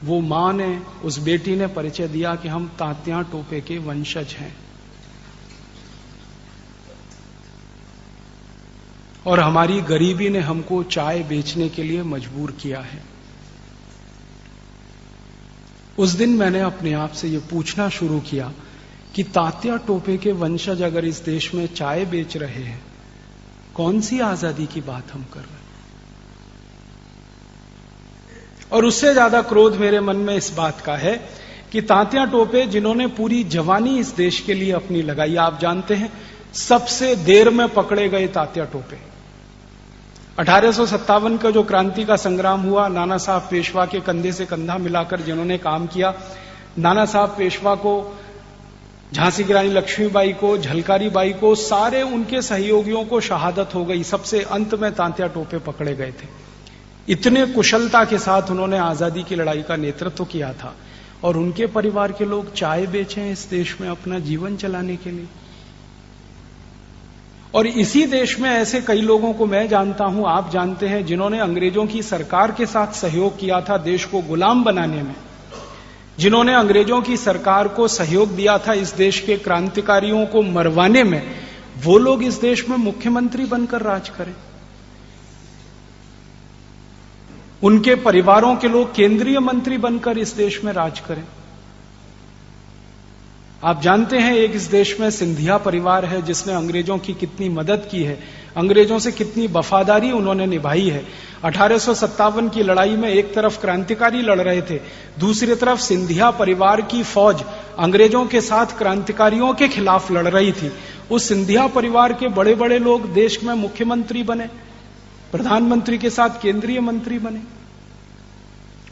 वो मां ने, उस बेटी ने परिचय दिया कि हम तात्या टोपे के वंशज हैं और हमारी गरीबी ने हमको चाय बेचने के लिए मजबूर किया है। उस दिन मैंने अपने आप से ये पूछना शुरू किया कि तात्या टोपे के वंशज अगर इस देश में चाय बेच रहे हैं, कौन सी आजादी की बात हम कर रहे हैं? और उससे ज्यादा क्रोध मेरे मन में इस बात का है कि तात्या टोपे जिन्होंने पूरी जवानी इस देश के लिए अपनी लगाई, आप जानते हैं सबसे देर में पकड़े गए तात्या टोपे। 1857 का जो क्रांति का संग्राम हुआ, नाना साहब पेशवा के कंधे से कंधा मिलाकर जिन्होंने काम किया, नाना साहब पेशवा को, झांसी की रानी लक्ष्मीबाई को, झलकारी बाई को, सारे उनके सहयोगियों को शहादत हो गई। सबसे अंत में तात्या टोपे पकड़े गए थे। इतने कुशलता के साथ उन्होंने आजादी की लड़ाई का नेतृत्व किया था और उनके परिवार के लोग चाय बेचे इस देश में अपना जीवन चलाने के लिए। और इसी देश में ऐसे कई लोगों को मैं जानता हूं, आप जानते हैं, जिन्होंने अंग्रेजों की सरकार के साथ सहयोग किया था देश को गुलाम बनाने में, जिन्होंने अंग्रेजों की सरकार को सहयोग दिया था इस देश के क्रांतिकारियों को मरवाने में। वो लोग इस देश में मुख्यमंत्री बनकर राज करें, उनके परिवारों के लोग केंद्रीय मंत्री बनकर इस देश में राज करें। आप जानते हैं एक इस देश में सिंधिया परिवार है जिसने अंग्रेजों की कितनी मदद की है, अंग्रेजों से कितनी वफादारी उन्होंने निभाई है। 1857 की लड़ाई में एक तरफ क्रांतिकारी लड़ रहे थे, दूसरी तरफ सिंधिया परिवार की फौज अंग्रेजों के साथ क्रांतिकारियों के खिलाफ लड़ रही थी। उस सिंधिया परिवार के बड़े बड़े लोग देश में मुख्यमंत्री बने। प्रधानमंत्री के साथ केंद्रीय मंत्री बने,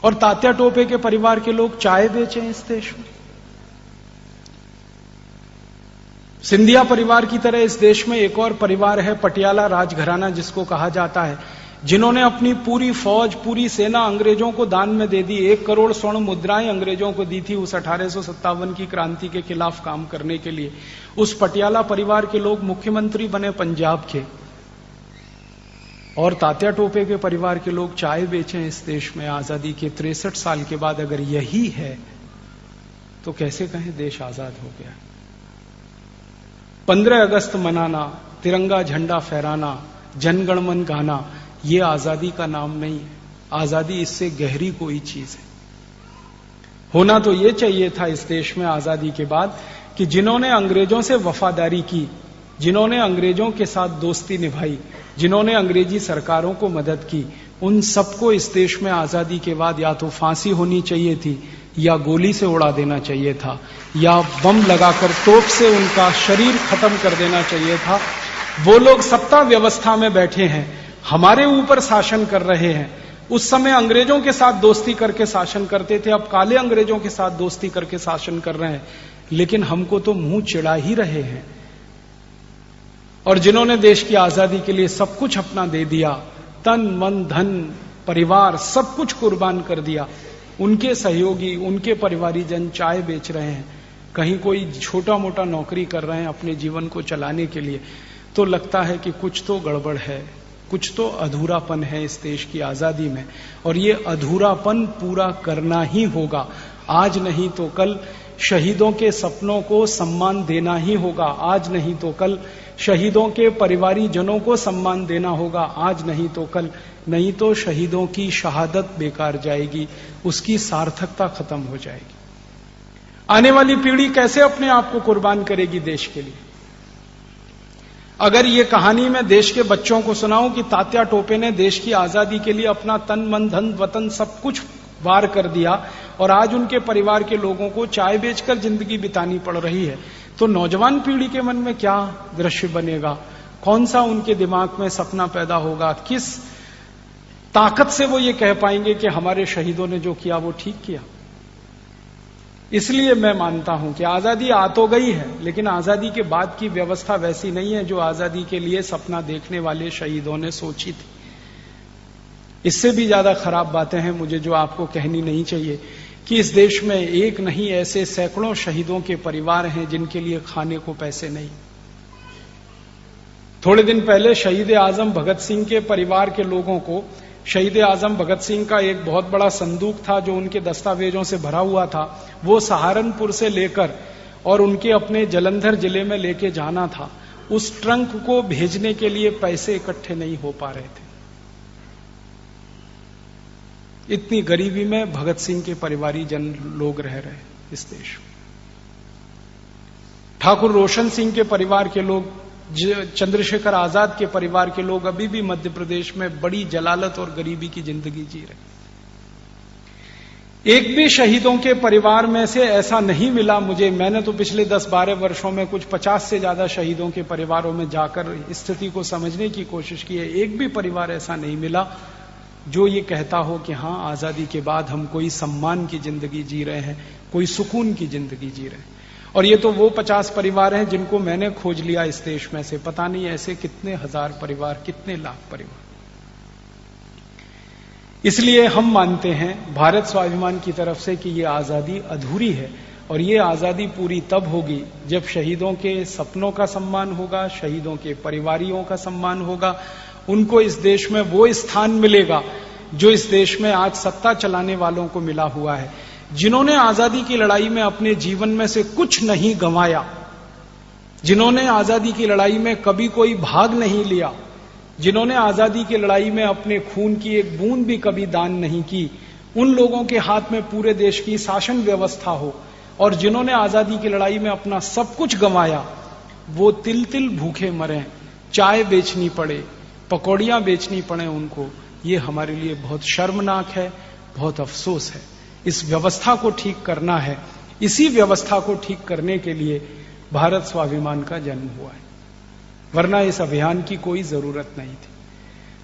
और तात्या टोपे के परिवार के लोग चाय बेचें इस देश में। सिंधिया परिवार की तरह इस देश में एक और परिवार है, पटियाला राजघराना जिसको कहा जाता है, जिन्होंने अपनी पूरी फौज, पूरी सेना अंग्रेजों को दान में दे दी। 1 करोड़ स्वर्ण मुद्राएं अंग्रेजों को दी थी उस 1857 की क्रांति के खिलाफ काम करने के लिए। उस पटियाला परिवार के लोग मुख्यमंत्री बने पंजाब के, और तात्या टोपे के परिवार के लोग चाय बेचें इस देश में आजादी के 63 साल के बाद। अगर यही है तो कैसे कहें देश आजाद हो गया। 15 अगस्त मनाना, तिरंगा झंडा फहराना, जनगणमन गाना, ये आजादी का नाम नहीं है। आजादी इससे गहरी कोई चीज है। होना तो ये चाहिए था इस देश में आजादी के बाद कि जिन्होंने अंग्रेजों से वफादारी की, जिन्होंने अंग्रेजों के साथ दोस्ती निभाई, जिन्होंने अंग्रेजी सरकारों को मदद की, उन सबको इस देश में आजादी के बाद या तो फांसी होनी चाहिए थी, या गोली से उड़ा देना चाहिए था, या बम लगाकर तोप से उनका शरीर खत्म कर देना चाहिए था। वो लोग सत्ता व्यवस्था में बैठे हैं, हमारे ऊपर शासन कर रहे हैं। उस समय अंग्रेजों के साथ दोस्ती करके शासन करते थे, अब काले अंग्रेजों के साथ दोस्ती करके शासन कर रहे हैं, लेकिन हमको तो मुंह चिढ़ा ही रहे हैं। और जिन्होंने देश की आजादी के लिए सब कुछ अपना दे दिया, तन मन धन परिवार सब कुछ कुर्बान कर दिया, उनके सहयोगी, उनके परिवारीजन चाय बेच रहे हैं, कहीं कोई छोटा मोटा नौकरी कर रहे हैं अपने जीवन को चलाने के लिए, तो लगता है कि कुछ तो गड़बड़ है, कुछ तो अधूरापन है इस देश की आजादी में। और ये अधूरापन पूरा करना ही होगा। आज नहीं तो कल शहीदों के सपनों को सम्मान देना ही होगा। आज नहीं तो कल शहीदों के परिवारीजनों को सम्मान देना होगा। आज नहीं तो कल, नहीं तो शहीदों की शहादत बेकार जाएगी, उसकी सार्थकता खत्म हो जाएगी। आने वाली पीढ़ी कैसे अपने आप को कुर्बान करेगी देश के लिए? अगर ये कहानी मैं देश के बच्चों को सुनाऊं कि तात्या टोपे ने देश की आजादी के लिए अपना तन मन धन वतन सब कुछ वार कर दिया, और आज उनके परिवार के लोगों को चाय बेचकर जिंदगी बितानी पड़ रही है, तो नौजवान पीढ़ी के मन में क्या दृश्य बनेगा? कौन सा उनके दिमाग में सपना पैदा होगा? किस ताकत से वो ये कह पाएंगे कि हमारे शहीदों ने जो किया वो ठीक किया? इसलिए मैं मानता हूं कि आजादी आ तो गई है, लेकिन आजादी के बाद की व्यवस्था वैसी नहीं है जो आजादी के लिए सपना देखने वाले शहीदों ने सोची थी। इससे भी ज्यादा खराब बातें हैं मुझे जो आपको कहनी नहीं चाहिए, कि इस देश में एक नहीं ऐसे सैकड़ों शहीदों के परिवार हैं जिनके लिए खाने को पैसे नहीं। थोड़े दिन पहले शहीद आजम भगत सिंह के परिवार के लोगों को, शहीद आजम भगत सिंह का एक बहुत बड़ा संदूक था जो उनके दस्तावेजों से भरा हुआ था, वो सहारनपुर से लेकर और उनके अपने जलंधर जिले में लेके जाना था। उस ट्रंक को भेजने के लिए पैसे इकट्ठे नहीं हो पा रहे थे। इतनी गरीबी में भगत सिंह के परिवारी जन लोग रह रहे इस देश में। ठाकुर रोशन सिंह के परिवार के लोग, चंद्रशेखर आजाद के परिवार के लोग अभी भी मध्य प्रदेश में बड़ी जलालत और गरीबी की जिंदगी जी रहे। एक भी शहीदों के परिवार में से ऐसा नहीं मिला मुझे, मैंने तो पिछले 10-12 वर्षों में कुछ 50 से ज्यादा शहीदों के परिवारों में जाकर स्थिति को समझने की कोशिश की है। एक भी परिवार ऐसा नहीं मिला जो ये कहता हो कि हां, आजादी के बाद हम कोई सम्मान की जिंदगी जी रहे हैं, कोई सुकून की जिंदगी जी रहे हैं। और ये तो वो 50 परिवार हैं जिनको मैंने खोज लिया इस देश में से, पता नहीं ऐसे कितने हजार परिवार, कितने लाख परिवार। इसलिए हम मानते हैं भारत स्वाभिमान की तरफ से कि ये आजादी अधूरी है, और ये आजादी पूरी तब होगी जब शहीदों के सपनों का सम्मान होगा, शहीदों के परिवारियों का सम्मान होगा, उनको इस देश में वो स्थान मिलेगा जो इस देश में आज सत्ता चलाने वालों को मिला हुआ है, जिन्होंने आजादी की लड़ाई में अपने जीवन में से कुछ नहीं गंवाया, जिन्होंने आजादी की लड़ाई में कभी कोई भाग नहीं लिया, जिन्होंने आजादी की लड़ाई में अपने खून की एक बूंद भी कभी दान नहीं की, उन लोगों के हाथ में पूरे देश की शासन व्यवस्था हो, और जिन्होंने आजादी की लड़ाई में अपना सब कुछ गंवाया, वो तिल तिल भूखे मरे, चाय बेचनी पड़े, पकौड़ियां बेचनी पड़े उनको, ये हमारे लिए बहुत शर्मनाक है, बहुत अफसोस है। इस व्यवस्था को ठीक करना है। इसी व्यवस्था को ठीक करने के लिए भारत स्वाभिमान का जन्म हुआ है, वरना इस अभियान की कोई जरूरत नहीं थी।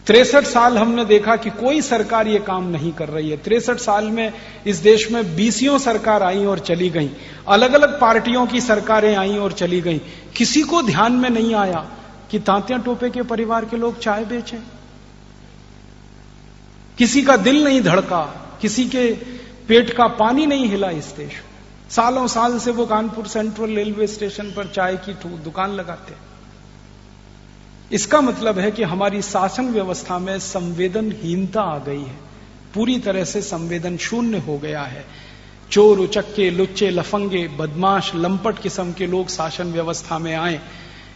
63 साल हमने देखा कि कोई सरकार ये काम नहीं कर रही है। 63 साल में इस देश में 20 सरकार आई और चली गई, अलग अलग पार्टियों की सरकारें आई और चली गई। किसी को ध्यान में नहीं आया कि तांत्या टोपे के परिवार के लोग चाय बेचें। किसी का दिल नहीं धड़का, किसी के पेट का पानी नहीं हिला इस देश में। सालों साल से वो कानपुर सेंट्रल रेलवे स्टेशन पर चाय की दुकान लगाते हैं। इसका मतलब है कि हमारी शासन व्यवस्था में संवेदनहीनता आ गई है, पूरी तरह से संवेदन शून्य हो गया है। चोर उचक्के, लुच्चे, लफंगे, बदमाश, लंपट किस्म के लोग शासन व्यवस्था में आए।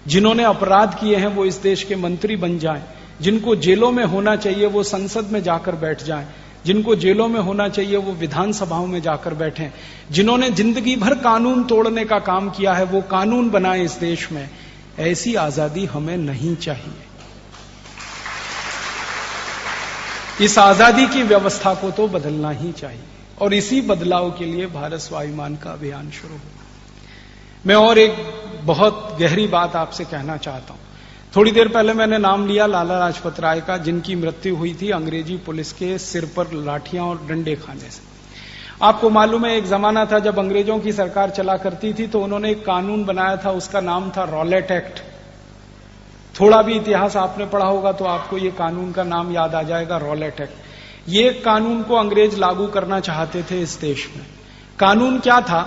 जिन्होंने अपराध किए हैं वो इस देश के मंत्री बन जाएं, जिनको जेलों में होना चाहिए वो संसद में जाकर बैठ जाएं, जिनको जेलों में होना चाहिए वो विधानसभाओं में जाकर बैठें, जिन्होंने जिंदगी भर कानून तोड़ने का काम किया है वो कानून बनाए इस देश में। ऐसी आजादी हमें नहीं चाहिए। इस आजादी की व्यवस्था को तो बदलना ही चाहिए और इसी बदलाव के लिए भारत स्वाभिमान का अभियान शुरू हुआ। मैं और एक बहुत गहरी बात आपसे कहना चाहता हूं। थोड़ी देर पहले मैंने नाम लिया लाला लाजपत राय का, जिनकी मृत्यु हुई थी अंग्रेजी पुलिस के सिर पर लाठियां और डंडे खाने से। आपको मालूम है एक जमाना था जब अंग्रेजों की सरकार चला करती थी तो उन्होंने एक कानून बनाया था, उसका नाम था रॉलेट एक्ट। थोड़ा भी इतिहास आपने पढ़ा होगा तो आपको ये कानून का नाम याद आ जाएगा, रॉलेट एक्ट। ये कानून को अंग्रेज लागू करना चाहते थे इस देश में। कानून क्या था?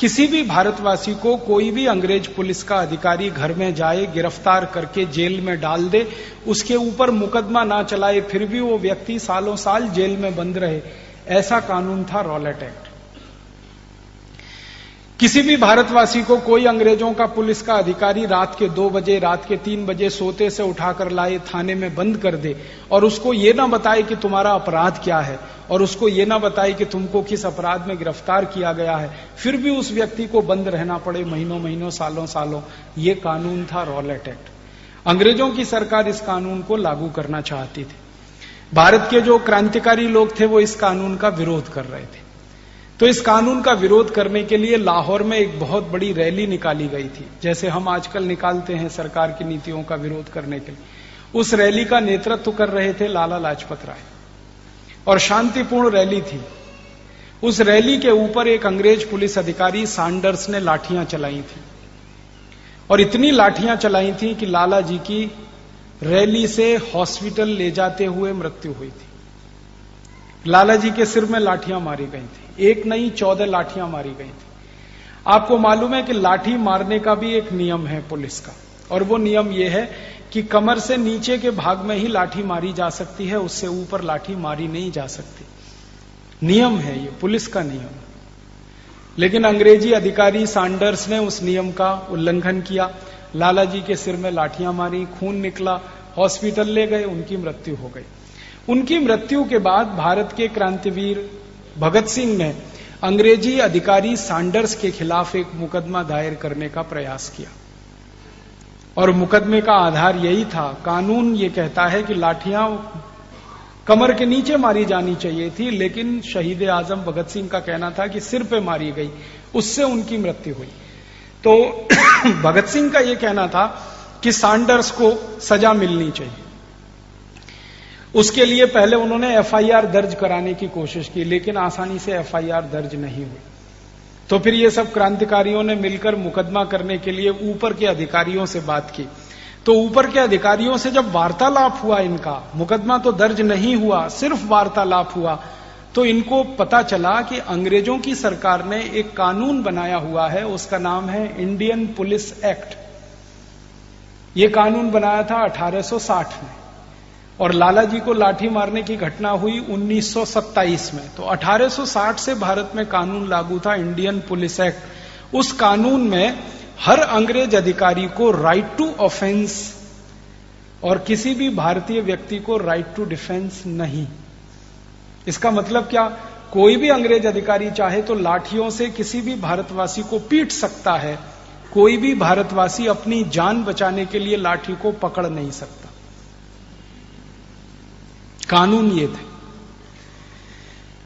किसी भी भारतवासी को कोई भी अंग्रेज पुलिस का अधिकारी घर में जाए, गिरफ्तार करके जेल में डाल दे, उसके ऊपर मुकदमा ना चलाए, फिर भी वो व्यक्ति सालों साल जेल में बंद रहे, ऐसा कानून था रॉलेट एक्ट। किसी भी भारतवासी को कोई अंग्रेजों का पुलिस का अधिकारी रात के 2 बजे, रात के 3 बजे सोते से उठाकर लाए, थाने में बंद कर दे और उसको ये ना बताए कि तुम्हारा अपराध क्या है और उसको ये ना बताए कि तुमको किस अपराध में गिरफ्तार किया गया है, फिर भी उस व्यक्ति को बंद रहना पड़े महीनों महीनों, सालों सालों, ये कानून था रॉलेट एक्ट। अंग्रेजों की सरकार इस कानून को लागू करना चाहती थी। भारत के जो क्रांतिकारी लोग थे वो इस कानून का विरोध कर रहे थे। तो इस कानून का विरोध करने के लिए लाहौर में एक बहुत बड़ी रैली निकाली गई थी, जैसे हम आजकल निकालते हैं सरकार की नीतियों का विरोध करने के लिए। उस रैली का नेतृत्व कर रहे थे लाला लाजपत राय और शांतिपूर्ण रैली थी। उस रैली के ऊपर एक अंग्रेज पुलिस अधिकारी सैंडर्स ने लाठियां चलाई थी और इतनी लाठियां चलाई थी कि लाला जी की रैली से हॉस्पिटल ले जाते हुए मृत्यु हुई थी। लाला जी के सिर में लाठियां मारी गई थी, एक नहीं 14 लाठियां मारी गई थी। आपको मालूम है कि लाठी मारने का भी एक नियम है पुलिस का, और वो नियम ये है कि कमर से नीचे के भाग में ही लाठी मारी जा सकती है, उससे ऊपर लाठी मारी नहीं जा सकती। नियम है ये, पुलिस का नियम। लेकिन अंग्रेजी अधिकारी सैंडर्स ने उस नियम का उल्लंघन किया, लाला जी के सिर में लाठियां मारी, खून निकला, हॉस्पिटल ले गए, उनकी मृत्यु हो गई। उनकी मृत्यु के बाद भारत के क्रांतिवीर भगत सिंह ने अंग्रेजी अधिकारी सैंडर्स के खिलाफ एक मुकदमा दायर करने का प्रयास किया और मुकदमे का आधार यही था, कानून ये कहता है कि लाठियां कमर के नीचे मारी जानी चाहिए थी, लेकिन शहीद आजम भगत सिंह का कहना था कि सिर पे मारी गई, उससे उनकी मृत्यु हुई। तो भगत सिंह का यह कहना था कि सैंडर्स को सजा मिलनी चाहिए। उसके लिए पहले उन्होंने एफआईआर दर्ज कराने की कोशिश की, लेकिन आसानी से एफआईआर दर्ज नहीं हुई। तो फिर ये सब क्रांतिकारियों ने मिलकर मुकदमा करने के लिए ऊपर के अधिकारियों से बात की। तो ऊपर के अधिकारियों से जब वार्तालाप हुआ इनका, मुकदमा तो दर्ज नहीं हुआ, सिर्फ वार्तालाप हुआ, तो इनको पता चला कि अंग्रेजों की सरकार ने एक कानून बनाया हुआ है, उसका नाम है इंडियन पुलिस एक्ट। ये कानून बनाया था 1860 में और लाला जी को लाठी मारने की घटना हुई 1927 में। तो 1860 से भारत में कानून लागू था, इंडियन पुलिस एक्ट। उस कानून में हर अंग्रेज अधिकारी को राइट टू ऑफेंस और किसी भी भारतीय व्यक्ति को राइट टू डिफेंस नहीं। इसका मतलब क्या? कोई भी अंग्रेज अधिकारी चाहे तो लाठियों से किसी भी भारतवासी को पीट सकता है, कोई भी भारतवासी अपनी जान बचाने के लिए लाठी को पकड़ नहीं सकता। कानून ये थे।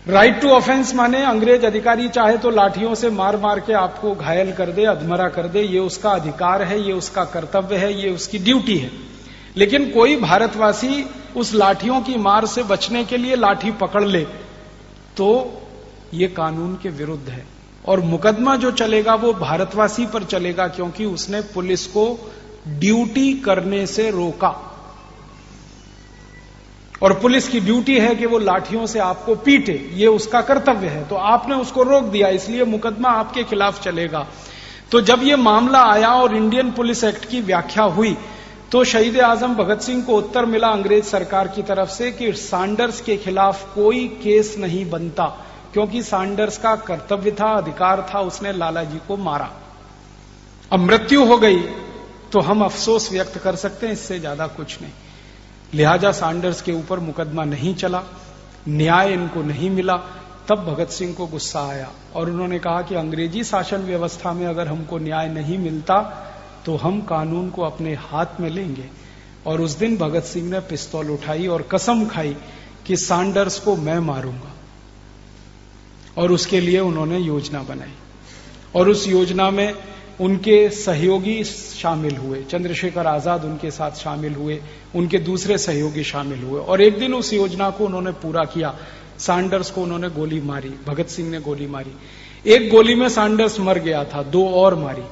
राइट टू ऑफेंस माने अंग्रेज अधिकारी चाहे तो लाठियों से मार मार के आपको घायल कर दे, अधमरा कर दे, ये उसका अधिकार है, ये उसका कर्तव्य है, ये उसकी ड्यूटी है। लेकिन कोई भारतवासी उस लाठियों की मार से बचने के लिए लाठी पकड़ ले, तो ये कानून के विरुद्ध है। और मुकदमा जो चलेगा वो भारतवासी पर चलेगा, क्योंकि उसने पुलिस को ड्यूटी करने से रोका। और पुलिस की ड्यूटी है कि वो लाठियों से आपको पीटे, ये उसका कर्तव्य है। तो आपने उसको रोक दिया, इसलिए मुकदमा आपके खिलाफ चलेगा। तो जब ये मामला आया और इंडियन पुलिस एक्ट की व्याख्या हुई, तो शहीद आजम भगत सिंह को उत्तर मिला अंग्रेज सरकार की तरफ से कि सैंडर्स के खिलाफ कोई केस नहीं बनता, क्योंकि सैंडर्स का कर्तव्य था, अधिकार था, उसने लाला जी को मारा। अब मृत्यु हो गई तो हम अफसोस व्यक्त कर सकते हैं, इससे ज्यादा कुछ नहीं। लिहाजा सैंडर्स के ऊपर मुकदमा नहीं चला, न्याय इनको नहीं मिला। तब भगत सिंह को गुस्सा आया और उन्होंने कहा कि अंग्रेजी शासन व्यवस्था में अगर हमको न्याय नहीं मिलता तो हम कानून को अपने हाथ में लेंगे। और उस दिन भगत सिंह ने पिस्तौल उठाई और कसम खाई कि सैंडर्स को मैं मारूंगा। और उसके लिए उन्होंने योजना बनाई और उस योजना में उनके सहयोगी शामिल हुए, चंद्रशेखर आजाद उनके साथ शामिल हुए, उनके दूसरे सहयोगी शामिल हुए। और एक दिन उस योजना को उन्होंने पूरा किया। सैंडर्स को उन्होंने गोली मारी, भगत सिंह ने गोली मारी। एक गोली में सैंडर्स मर गया था, 2 और मारी।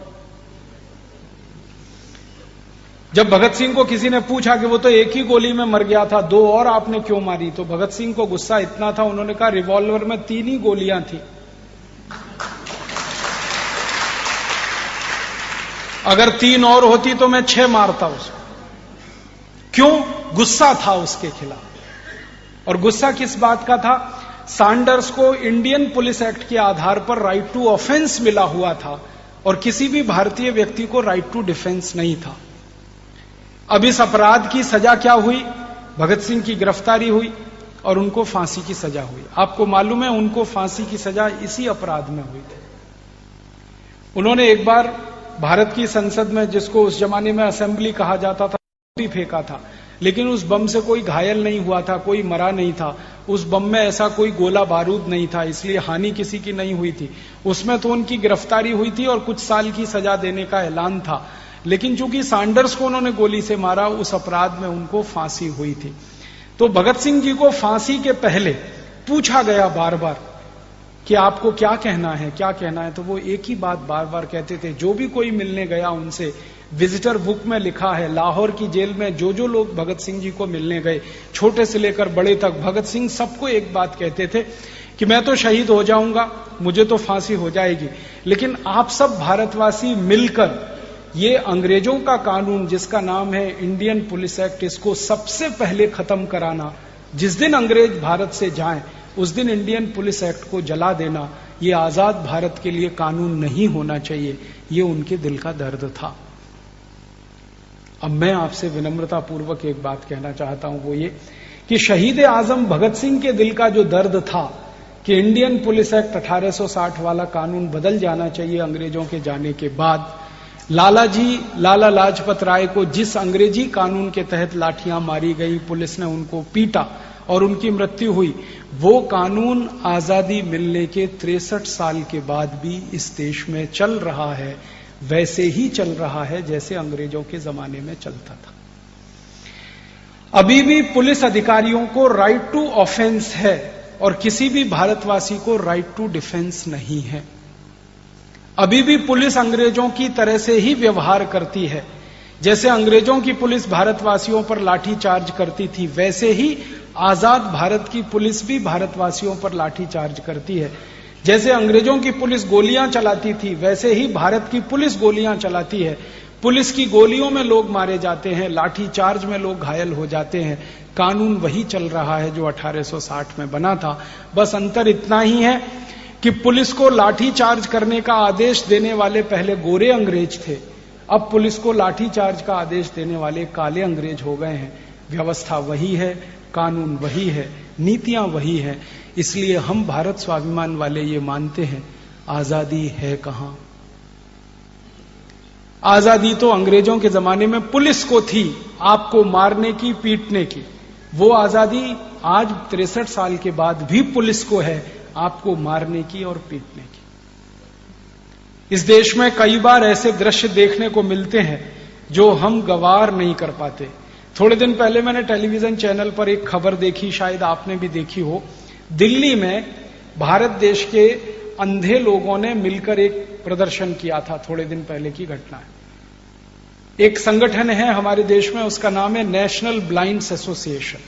जब भगत सिंह को किसी ने पूछा कि वो तो एक ही गोली में मर गया था, 2 और आपने क्यों मारी, तो भगत सिंह को गुस्सा इतना था, उन्होंने कहा रिवॉल्वर में 3 ही गोलियां थी, अगर 3 और होती तो मैं 6 मारता उसको। क्यों? गुस्सा था उसके खिलाफ। और गुस्सा किस बात का था? सैंडर्स को इंडियन पुलिस एक्ट के आधार पर राइट टू ऑफेंस मिला हुआ था और किसी भी भारतीय व्यक्ति को राइट टू डिफेंस नहीं था। अब इस अपराध की सजा क्या हुई? भगत सिंह की गिरफ्तारी हुई और उनको फांसी की सजा हुई। आपको मालूम है उनको फांसी की सजा इसी अपराध में हुई थी। उन्होंने एक बार भारत की संसद में, जिसको उस जमाने में असेंबली कहा जाता था, फेंका था, लेकिन उस बम से कोई घायल नहीं हुआ था, कोई मरा नहीं था। उस बम में ऐसा कोई गोला बारूद नहीं था, इसलिए हानि किसी की नहीं हुई थी। उसमें तो उनकी गिरफ्तारी हुई थी और कुछ साल की सजा देने का ऐलान था, लेकिन चूंकि सैंडर्स को उन्होंने गोली से मारा, उस अपराध में उनको फांसी हुई थी। तो भगत सिंह जी को फांसी के पहले पूछा गया बार बार कि आपको क्या कहना है, क्या कहना है, तो वो एक ही बात बार बार कहते थे। जो भी कोई मिलने गया उनसे, विजिटर बुक में लिखा है, लाहौर की जेल में जो जो लोग भगत सिंह जी को मिलने गए, छोटे से लेकर बड़े तक, भगत सिंह सबको एक बात कहते थे कि मैं तो शहीद हो जाऊंगा, मुझे तो फांसी हो जाएगी, लेकिन आप सब भारतवासी मिलकर ये अंग्रेजों का कानून जिसका नाम है इंडियन पुलिस एक्ट, इसको सबसे पहले खत्म कराना। जिस दिन अंग्रेज भारत से जाएं उस दिन इंडियन पुलिस एक्ट को जला देना। ये आजाद भारत के लिए कानून नहीं होना चाहिए, ये उनके दिल का दर्द था। अब मैं आपसे विनम्रता पूर्वक एक बात कहना चाहता हूं, वो ये कि शहीद आजम भगत सिंह के दिल का जो दर्द था कि इंडियन पुलिस एक्ट 1860 वाला कानून बदल जाना चाहिए अंग्रेजों के जाने के बाद, लाला लाजपत राय को जिस अंग्रेजी कानून के तहत लाठियां मारी गई, पुलिस ने उनको पीटा और उनकी मृत्यु हुई, वो कानून आजादी मिलने के 63 साल के बाद भी इस देश में चल रहा है, वैसे ही चल रहा है जैसे अंग्रेजों के जमाने में चलता था। अभी भी पुलिस अधिकारियों को राइट टू ऑफेंस है और किसी भी भारतवासी को राइट टू डिफेंस नहीं है। अभी भी पुलिस अंग्रेजों की तरह से ही व्यवहार करती है। जैसे अंग्रेजों की पुलिस भारतवासियों पर लाठी चार्ज करती थी, वैसे ही आजाद भारत की पुलिस भी भारतवासियों पर लाठी चार्ज करती है। जैसे अंग्रेजों की पुलिस गोलियां चलाती थी, वैसे ही भारत की पुलिस गोलियां चलाती है। पुलिस की गोलियों में लोग मारे जाते हैं, लाठी चार्ज में लोग घायल हो जाते हैं। कानून वही चल रहा है जो 1860 में बना था। बस अंतर इतना ही है कि पुलिस को लाठी चार्ज करने का आदेश देने वाले पहले गोरे अंग्रेज थे, अब पुलिस को लाठी चार्ज का आदेश देने वाले काले अंग्रेज हो गए हैं। व्यवस्था वही है, कानून वही है, नीतियां वही है। इसलिए हम भारत स्वाभिमान वाले ये मानते हैं, आजादी है कहां? आजादी तो अंग्रेजों के जमाने में पुलिस को थी, आपको मारने की, पीटने की। वो आजादी आज 63 साल के बाद भी पुलिस को है, आपको मारने की और पीटने की। इस देश में कई बार ऐसे दृश्य देखने को मिलते हैं जो हम गवार नहीं कर पाते। थोड़े दिन पहले मैंने टेलीविजन चैनल पर एक खबर देखी, शायद आपने भी देखी हो। दिल्ली में भारत देश के अंधे लोगों ने मिलकर एक प्रदर्शन किया था, थोड़े दिन पहले की घटना है। एक संगठन है हमारे देश में, उसका नाम है नेशनल ब्लाइंड्स एसोसिएशन,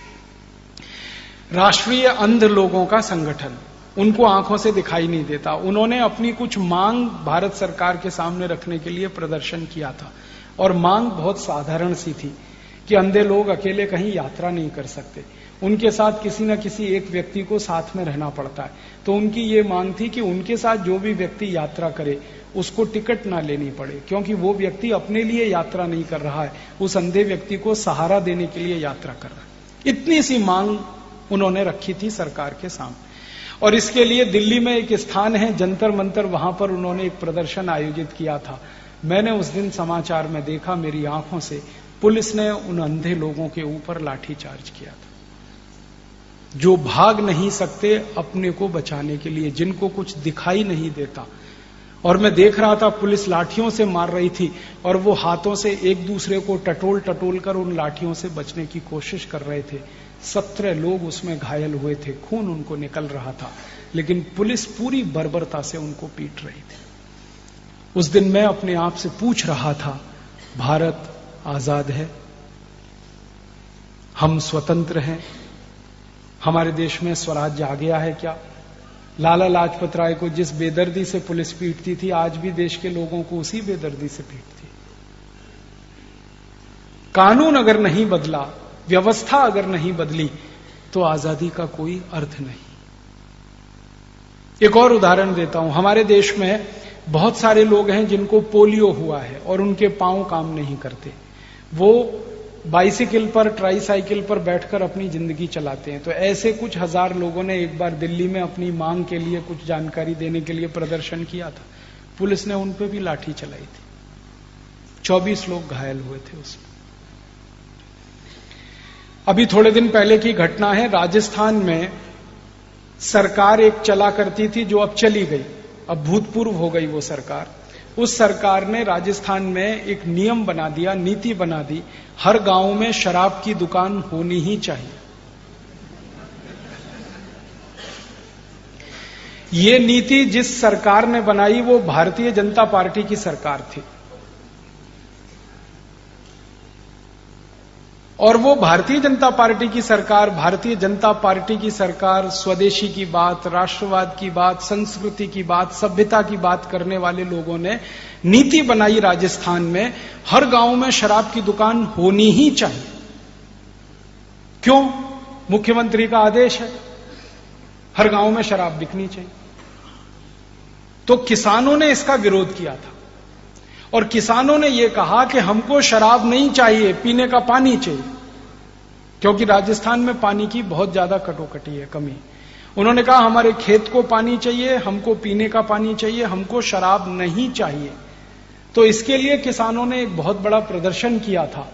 राष्ट्रीय अंध लोगों का संगठन। उनको आंखों से दिखाई नहीं देता। उन्होंने अपनी कुछ मांग भारत सरकार के सामने रखने के लिए प्रदर्शन किया था, और मांग बहुत साधारण सी थी कि अंधे लोग अकेले कहीं यात्रा नहीं कर सकते, उनके साथ किसी न किसी एक व्यक्ति को साथ में रहना पड़ता है। तो उनकी ये मांग थी कि उनके साथ जो भी व्यक्ति यात्रा करे उसको टिकट ना लेनी पड़े, क्योंकि वो व्यक्ति अपने लिए यात्रा नहीं कर रहा है, उस अंधे व्यक्ति को सहारा देने के लिए यात्रा कर रहा है। इतनी सी मांग उन्होंने रखी थी सरकार के सामने, और इसके लिए दिल्ली में एक स्थान है जंतर मंतर, वहां पर उन्होंने एक प्रदर्शन आयोजित किया था। मैंने उस दिन समाचार में देखा मेरी आंखों से, पुलिस ने उन अंधे लोगों के ऊपर लाठीचार्ज किया था, जो भाग नहीं सकते अपने को बचाने के लिए, जिनको कुछ दिखाई नहीं देता। और मैं देख रहा था पुलिस लाठियों से मार रही थी, और वो हाथों से एक दूसरे को टटोल टटोल कर उन लाठियों से बचने की कोशिश कर रहे थे। 17 लोग उसमें घायल हुए थे, खून उनको निकल रहा था, लेकिन पुलिस पूरी बर्बरता से उनको पीट रही थी। उस दिन मैं अपने आप से पूछ रहा था, भारत आजाद है, हम स्वतंत्र हैं, हमारे देश में स्वराज्य आ गया है क्या? लाला लाजपत राय को जिस बेदर्दी से पुलिस पीटती थी, आज भी देश के लोगों को उसी बेदर्दी से पीटती। कानून अगर नहीं बदला, व्यवस्था अगर नहीं बदली, तो आजादी का कोई अर्थ नहीं। एक और उदाहरण देता हूं। हमारे देश में बहुत सारे लोग हैं जिनको पोलियो हुआ है और उनके पांव काम नहीं करते। वो बाइसिकल पर, ट्राईसाइकिल पर बैठकर अपनी जिंदगी चलाते हैं। तो ऐसे कुछ हजार लोगों ने एक बार दिल्ली में अपनी मांग के लिए कुछ जानकारी देने के लिए प्रदर्शन किया था। पुलिस ने उन पर भी लाठी चलाई थी, 24 लोग घायल हुए थे उसमें। अभी थोड़े दिन पहले की घटना है, राजस्थान में सरकार एक चला करती थी जो अब चली गई, अब भूतपूर्व हो गई वो सरकार। उस सरकार ने राजस्थान में एक नियम बना दिया, नीति बना दी, हर गांव में शराब की दुकान होनी ही चाहिए। ये नीति जिस सरकार ने बनाई वो भारतीय जनता पार्टी की सरकार थी, और वो भारतीय जनता पार्टी की सरकार स्वदेशी की बात, राष्ट्रवाद की बात, संस्कृति की बात, सभ्यता की बात करने वाले लोगों ने नीति बनाई राजस्थान में, हर गांव में शराब की दुकान होनी ही चाहिए। क्यों? मुख्यमंत्री का आदेश है, हर गांव में शराब बिकनी चाहिए। तो किसानों ने इसका विरोध किया था, और किसानों ने यह कहा कि हमको शराब नहीं चाहिए, पीने का पानी चाहिए, क्योंकि राजस्थान में पानी की बहुत ज्यादा कटोकटी है, कमी। उन्होंने कहा हमारे खेत को पानी चाहिए, हमको पीने का पानी चाहिए, हमको शराब नहीं चाहिए। तो इसके लिए किसानों ने एक बहुत बड़ा प्रदर्शन किया था।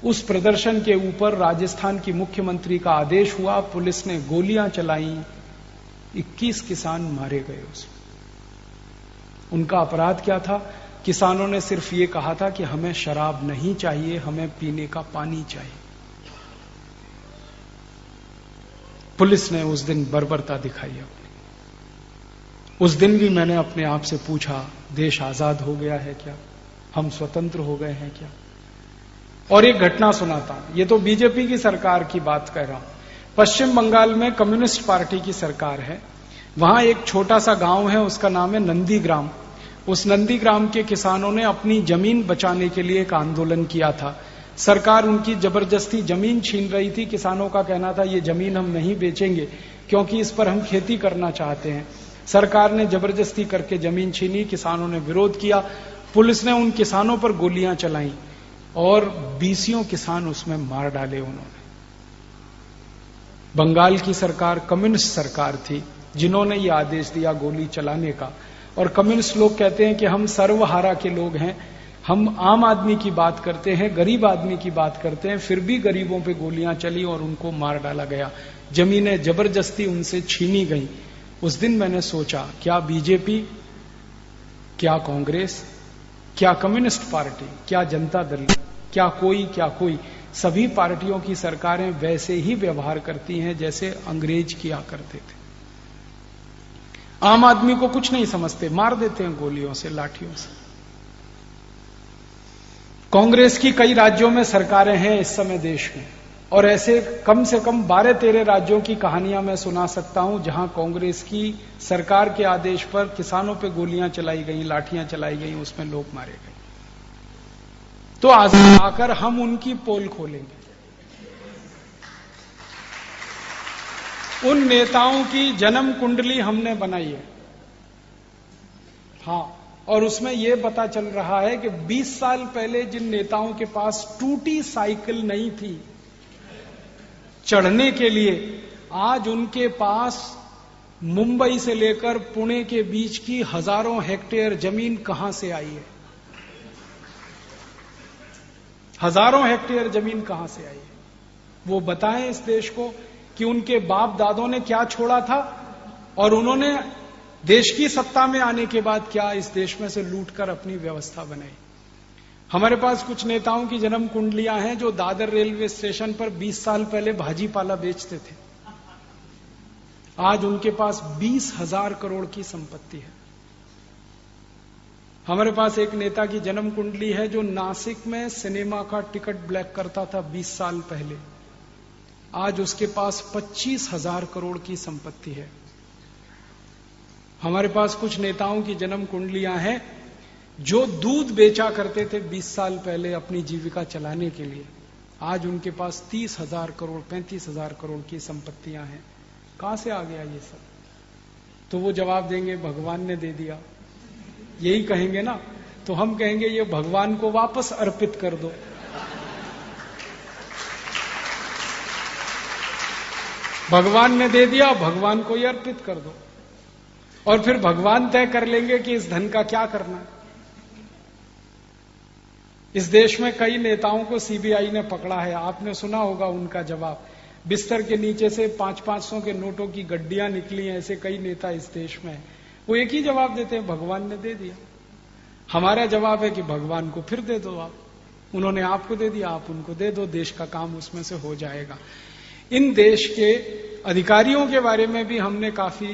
उस प्रदर्शन के ऊपर राजस्थान की मुख्यमंत्री का आदेश हुआ, पुलिस ने गोलियां चलाई, 21 किसान मारे गए उसमें। उनका अपराध क्या था? किसानों ने सिर्फ ये कहा था कि हमें शराब नहीं चाहिए, हमें पीने का पानी चाहिए। पुलिस ने उस दिन बर्बरता दिखाई अपनी। उस दिन भी मैंने अपने आप से पूछा, देश आजाद हो गया है क्या? हम स्वतंत्र हो गए हैं क्या? और एक घटना सुनाता हूं, ये तो बीजेपी की सरकार की बात कह रहा हूं। पश्चिम बंगाल में कम्युनिस्ट पार्टी की सरकार है। वहां एक छोटा सा गांव है, उसका नाम है नंदीग्राम। उस नंदीग्राम के किसानों ने अपनी जमीन बचाने के लिए एक आंदोलन किया था। सरकार उनकी जबरदस्ती जमीन छीन रही थी। किसानों का कहना था ये जमीन हम नहीं बेचेंगे, क्योंकि इस पर हम खेती करना चाहते हैं। सरकार ने जबरदस्ती करके जमीन छीनी, किसानों ने विरोध किया, पुलिस ने उन किसानों पर गोलियां चलाई और 20 किसान उसमें मार डाले उन्होंने। बंगाल की सरकार कम्युनिस्ट सरकार थी जिन्होंने ये आदेश दिया गोली चलाने का। और कम्युनिस्ट लोग कहते हैं कि हम सर्वहारा के लोग हैं, हम आम आदमी की बात करते हैं, गरीब आदमी की बात करते हैं, फिर भी गरीबों पे गोलियां चली और उनको मार डाला गया, जमीनें जबरदस्ती उनसे छीनी गई। उस दिन मैंने सोचा, क्या बीजेपी, क्या कांग्रेस, क्या कम्युनिस्ट पार्टी, क्या जनता दल, क्या कोई सभी पार्टियों की सरकारें वैसे ही व्यवहार करती हैं जैसे अंग्रेज किया करते थे। आम आदमी को कुछ नहीं समझते, मार देते हैं गोलियों से, लाठियों से। कांग्रेस की कई राज्यों में सरकारें हैं इस समय देश में, और ऐसे कम से कम 12-13 राज्यों की कहानियां मैं सुना सकता हूं जहां कांग्रेस की सरकार के आदेश पर किसानों पे गोलियां चलाई गई, लाठियां चलाई गई, उसमें लोग मारे गए। तो आज आकर हम उनकी पोल खोलेंगे, उन नेताओं की जन्म कुंडली हमने बनाई है। हाँ, और उसमें यह पता चल रहा है कि 20 साल पहले जिन नेताओं के पास टूटी साइकिल नहीं थी चढ़ने के लिए, आज उनके पास मुंबई से लेकर पुणे के बीच की हजारों हेक्टेयर जमीन कहां से आई है? हजारों हेक्टेयर जमीन कहां से आई है? वो बताएं इस देश को कि उनके बाप दादों ने क्या छोड़ा था और उन्होंने देश की सत्ता में आने के बाद क्या इस देश में से लूटकर अपनी व्यवस्था बनाई। हमारे पास कुछ नेताओं की जन्म कुंडलियां हैं जो दादर रेलवे स्टेशन पर 20 साल पहले भाजी पाला बेचते थे। आज उनके पास 20,000 करोड़ की संपत्ति है। हमारे पास एक नेता की जन्म कुंडली है जो नासिक में सिनेमा का टिकट ब्लैक करता था 20 साल पहले। आज उसके पास 25,000 करोड़ की संपत्ति है। हमारे पास कुछ नेताओं की जन्म कुंडलियां हैं जो दूध बेचा करते थे 20 साल पहले अपनी जीविका चलाने के लिए। आज उनके पास 30,000 करोड़ 35,000 करोड़ की संपत्तियां हैं। कहां से आ गया ये सब? तो वो जवाब देंगे भगवान ने दे दिया। यही कहेंगे ना, तो हम कहेंगे ये भगवान को वापस अर्पित कर दो। भगवान ने दे दिया, भगवान को ही अर्पित कर दो, और फिर भगवान तय कर लेंगे कि इस धन का क्या करना है। इस देश में कई नेताओं को सीबीआई ने पकड़ा है, आपने सुना होगा उनका जवाब। बिस्तर के नीचे से 500-500 के नोटों की गड्डियां निकली हैं, ऐसे कई नेता इस देश में। वो एक ही जवाब देते हैं, भगवान ने दे दिया। हमारा जवाब है कि भगवान को फिर दे दो आप। उन्होंने आपको दे दिया, आप उनको दे दो, देश का काम उसमें से हो जाएगा। इन देश के अधिकारियों के बारे में भी हमने काफी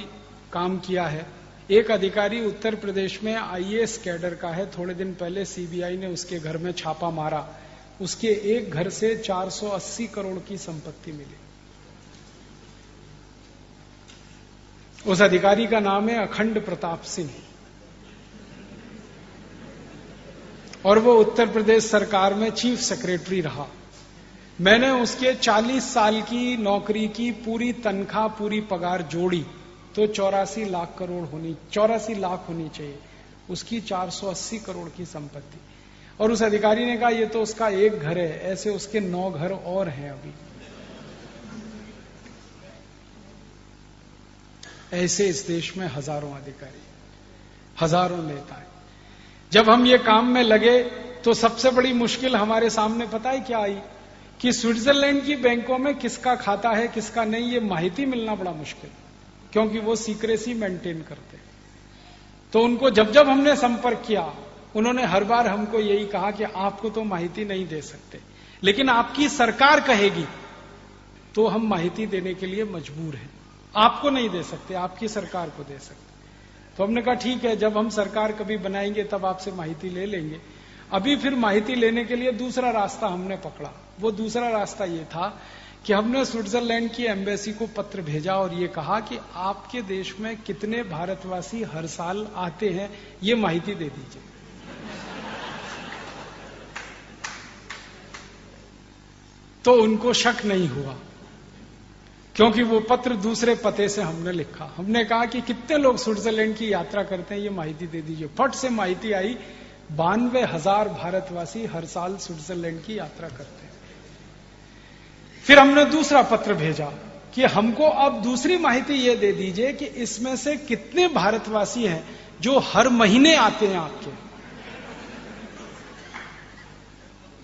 काम किया है। एक अधिकारी उत्तर प्रदेश में आईएएस कैडर का है। थोड़े दिन पहले सीबीआई ने उसके घर में छापा मारा। उसके एक घर से 480 करोड़ की संपत्ति मिली। उस अधिकारी का नाम है अखंड प्रताप सिंह, और वो उत्तर प्रदेश सरकार में चीफ सेक्रेटरी रहा। मैंने उसके 40 साल की नौकरी की पूरी तनख्वाह, पूरी पगार जोड़ी तो 84 लाख होनी चाहिए। उसकी 480 करोड़ की संपत्ति। और उस अधिकारी ने कहा ये तो उसका एक घर है, ऐसे उसके 9 घर और हैं अभी। ऐसे इस देश में हजारों अधिकारी, हजारों नेता हैं। जब हम ये काम में लगे तो सबसे बड़ी मुश्किल हमारे सामने पता है क्या आई? कि स्विट्जरलैंड की बैंकों में किसका खाता है किसका नहीं, ये माहिती मिलना बड़ा मुश्किल, क्योंकि वो सीक्रेसी मेंटेन करते हैं। तो उनको जब जब हमने संपर्क किया, उन्होंने हर बार हमको यही कहा कि आपको तो माहिती नहीं दे सकते, लेकिन आपकी सरकार कहेगी तो हम माहिती देने के लिए मजबूर हैं। आपको नहीं दे सकते, आपकी सरकार को दे सकते। तो हमने कहा ठीक है, जब हम सरकार कभी बनाएंगे तब आपसे माहिती ले लेंगे। अभी फिर माहिती लेने के लिए दूसरा रास्ता हमने पकड़ा। वो दूसरा रास्ता ये था कि हमने स्विट्जरलैंड की एम्बेसी को पत्र भेजा और ये कहा कि आपके देश में कितने भारतवासी हर साल आते हैं, ये माहिती दे दीजिए। तो उनको शक नहीं हुआ, क्योंकि वो पत्र दूसरे पते से हमने लिखा। हमने कहा कि कितने लोग स्विट्जरलैंड की यात्रा करते हैं, ये माहिती दे दीजिए। फट से माहिती आई, 92,000 भारतवासी हर साल स्विट्जरलैंड की यात्रा करते हैं। फिर हमने दूसरा पत्र भेजा कि हमको अब दूसरी माहिती ये दे दीजिए कि इसमें से कितने भारतवासी हैं जो हर महीने आते हैं आपके।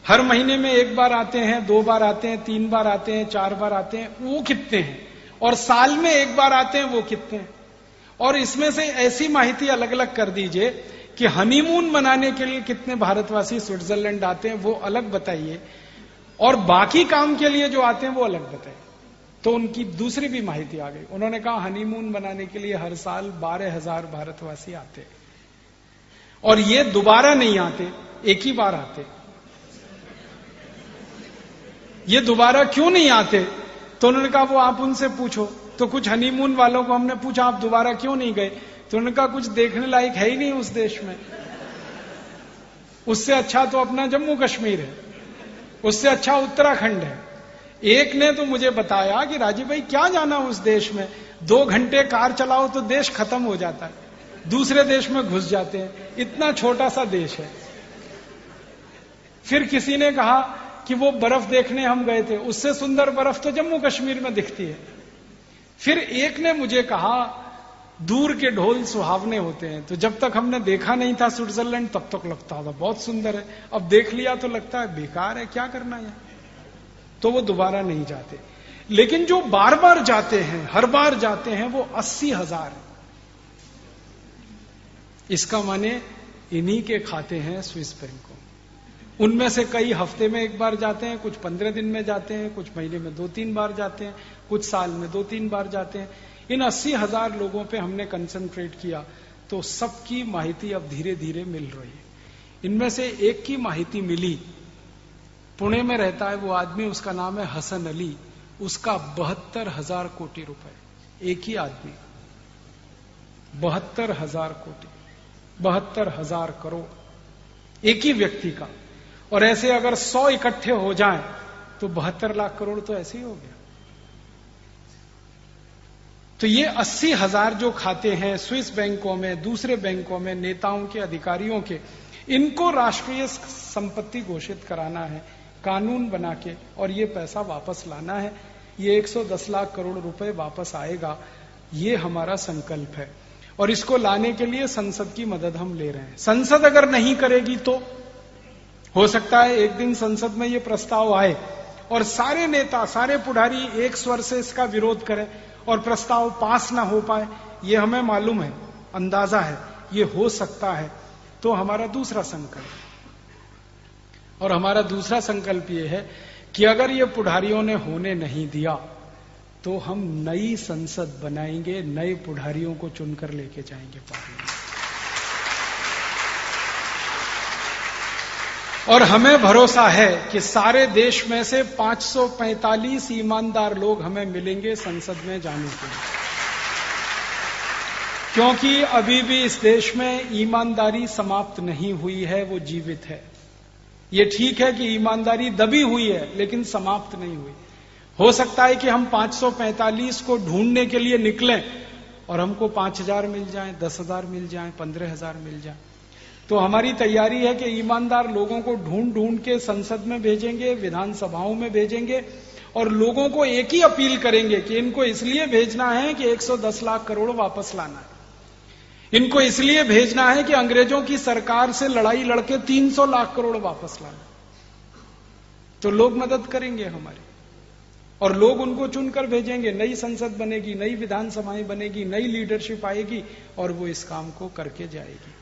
हर महीने में 1 बार आते हैं, 2 बार आते हैं, 3 बार आते हैं, 4 बार आते हैं, वो कितने हैं? और साल में 1 बार आते हैं, वो कितने हैं? और इसमें से ऐसी माहिती अलग अलग कर दीजिए कि हनीमून मनाने के लिए कितने भारतवासी स्विट्जरलैंड आते हैं, वो अलग बताइए। और बाकी काम के लिए जो आते हैं वो अलग बताए। तो उनकी दूसरी भी माहिती आ गई। उन्होंने कहा हनीमून बनाने के लिए हर साल 12,000 भारतवासी आते और ये दोबारा नहीं आते, एक ही बार आते। ये दोबारा क्यों नहीं आते? तो उन्होंने कहा वो आप उनसे पूछो। तो कुछ हनीमून वालों को हमने पूछा आप दोबारा क्यों नहीं गए? तो उन्होंने कहा कुछ देखने लायक है ही नहीं उस देश में, उससे अच्छा तो अपना जम्मू कश्मीर है, उससे अच्छा उत्तराखंड है। एक ने तो मुझे बताया कि राजीव भाई क्या जाना उस देश में, 2 घंटे कार चलाओ तो देश खत्म हो जाता है, दूसरे देश में घुस जाते हैं, इतना छोटा सा देश है। फिर किसी ने कहा कि वो बर्फ देखने हम गए थे, उससे सुंदर बर्फ तो जम्मू कश्मीर में दिखती है। फिर एक ने मुझे कहा दूर के ढोल सुहावने होते हैं। तो जब तक हमने देखा नहीं था स्विट्जरलैंड तब तक लगता था बहुत सुंदर है, अब देख लिया तो लगता है बेकार है, क्या करना है। तो वो दोबारा नहीं जाते। लेकिन जो बार बार जाते हैं, हर बार जाते हैं, वो 80,000। इसका माने इन्हीं के खाते हैं स्विस बैंकों। उनमें से कई हफ्ते में एक बार जाते हैं, कुछ 15 दिन में जाते हैं, कुछ महीने में 2-3 बार जाते हैं, कुछ साल में 2-3 बार जाते हैं। इन 80,000 लोगों पे हमने कंसंट्रेट किया तो सबकी माहिती अब धीरे धीरे मिल रही है। इनमें से एक की माहिती मिली, पुणे में रहता है वो आदमी, उसका नाम है हसन अली। उसका 72,000 कोटी रुपए, एक ही आदमी, 72,000 कोटी, 72,000 करोड़ एक ही व्यक्ति का। और ऐसे अगर 100 इकट्ठे हो जाएं तो 72 लाख करोड़ तो ऐसे ही हो गया। तो ये 80,000 जो खाते हैं स्विस बैंकों में, दूसरे बैंकों में, नेताओं के, अधिकारियों के, इनको राष्ट्रीय संपत्ति घोषित कराना है कानून बना के, और ये पैसा वापस लाना है। ये 110 लाख करोड़ रुपए वापस आएगा, ये हमारा संकल्प है। और इसको लाने के लिए संसद की मदद हम ले रहे हैं। संसद अगर नहीं करेगी तो हो सकता है एक दिन संसद में ये प्रस्ताव आए और सारे नेता, सारे पुढ़ारी एक स्वर से इसका विरोध करें और प्रस्ताव पास ना हो पाए। ये हमें मालूम है, अंदाजा है, ये हो सकता है। तो हमारा दूसरा संकल्प, और हमारा दूसरा संकल्प ये है कि अगर ये पुढ़ारियों ने होने नहीं दिया तो हम नई संसद बनाएंगे, नए पुढ़ारियों को चुनकर लेके जाएंगे पार्लियामेंट। और हमें भरोसा है कि सारे देश में से 545 ईमानदार लोग हमें मिलेंगे संसद में जाने के लिए, क्योंकि अभी भी इस देश में ईमानदारी समाप्त नहीं हुई है, वो जीवित है। ये ठीक है कि ईमानदारी दबी हुई है लेकिन समाप्त नहीं हुई। हो सकता है कि हम 545 को ढूंढने के लिए निकलें और हमको 5,000 मिल जाएं, 10,000 मिल जाएं, 15,000 मिल जाएं। तो हमारी तैयारी है कि ईमानदार लोगों को ढूंढ ढूंढ के संसद में भेजेंगे, विधानसभाओं में भेजेंगे, और लोगों को एक ही अपील करेंगे कि इनको इसलिए भेजना है कि 110 लाख करोड़ वापस लाना है, इनको इसलिए भेजना है कि अंग्रेजों की सरकार से लड़ाई लड़के 300 लाख करोड़ वापस लाना। तो लोग मदद करेंगे हमारी, और लोग उनको चुनकर भेजेंगे। नई संसद बनेगी, नई विधानसभाएं बनेगी, नई लीडरशिप आएगी और वो इस काम को करके जाएगी।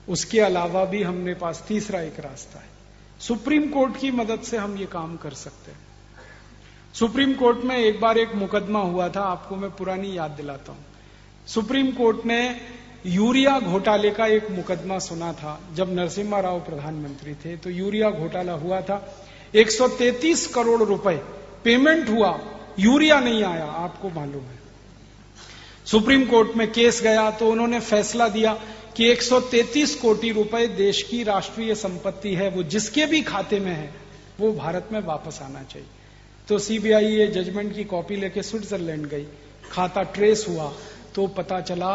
उसके अलावा भी हमने पास तीसरा एक रास्ता है। सुप्रीम कोर्ट की मदद से हम ये काम कर सकते हैं। सुप्रीम कोर्ट में एक बार एक मुकदमा हुआ था, आपको मैं पुरानी याद दिलाता हूं। सुप्रीम कोर्ट ने यूरिया घोटाले का एक मुकदमा सुना था। जब नरसिम्हा राव प्रधानमंत्री थे तो यूरिया घोटाला हुआ था। 133 करोड़ रुपए पेमेंट हुआ, यूरिया नहीं आया, आपको मालूम है। सुप्रीम कोर्ट में केस गया तो उन्होंने फैसला दिया कि 133 कोटी रुपए देश की राष्ट्रीय संपत्ति है, वो जिसके भी खाते में है वो भारत में वापस आना चाहिए। तो सीबीआई ये जजमेंट की कॉपी लेके स्विट्जरलैंड गई, खाता ट्रेस हुआ तो पता चला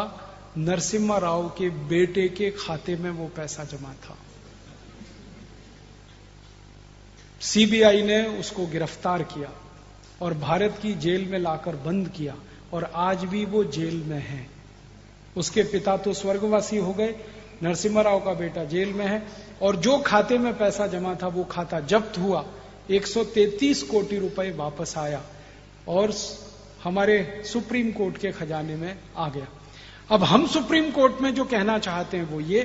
नरसिम्हा राव के बेटे के खाते में वो पैसा जमा था। सीबीआई ने उसको गिरफ्तार किया और भारत की जेल में लाकर बंद किया, और आज भी वो जेल में है। उसके पिता तो स्वर्गवासी हो गए, नरसिम्हा राव का बेटा जेल में है, और जो खाते में पैसा जमा था वो खाता जब्त हुआ। 133 कोटी रुपए वापस आया और हमारे सुप्रीम कोर्ट के खजाने में आ गया। अब हम सुप्रीम कोर्ट में जो कहना चाहते हैं वो ये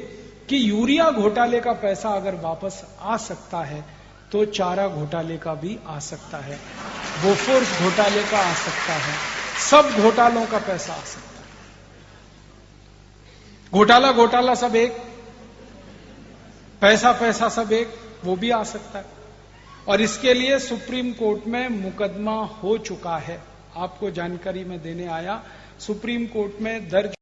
कि यूरिया घोटाले का पैसा अगर वापस आ सकता है तो चारा घोटाले का भी आ सकता है, बोफोर्स घोटाले का आ सकता है, सब घोटालों का पैसा आ सकता है। घोटाला सब एक, पैसा सब एक, वो भी आ सकता है। और इसके लिए सुप्रीम कोर्ट में मुकदमा हो चुका है, आपको जानकारी में देने आया। सुप्रीम कोर्ट में दर्ज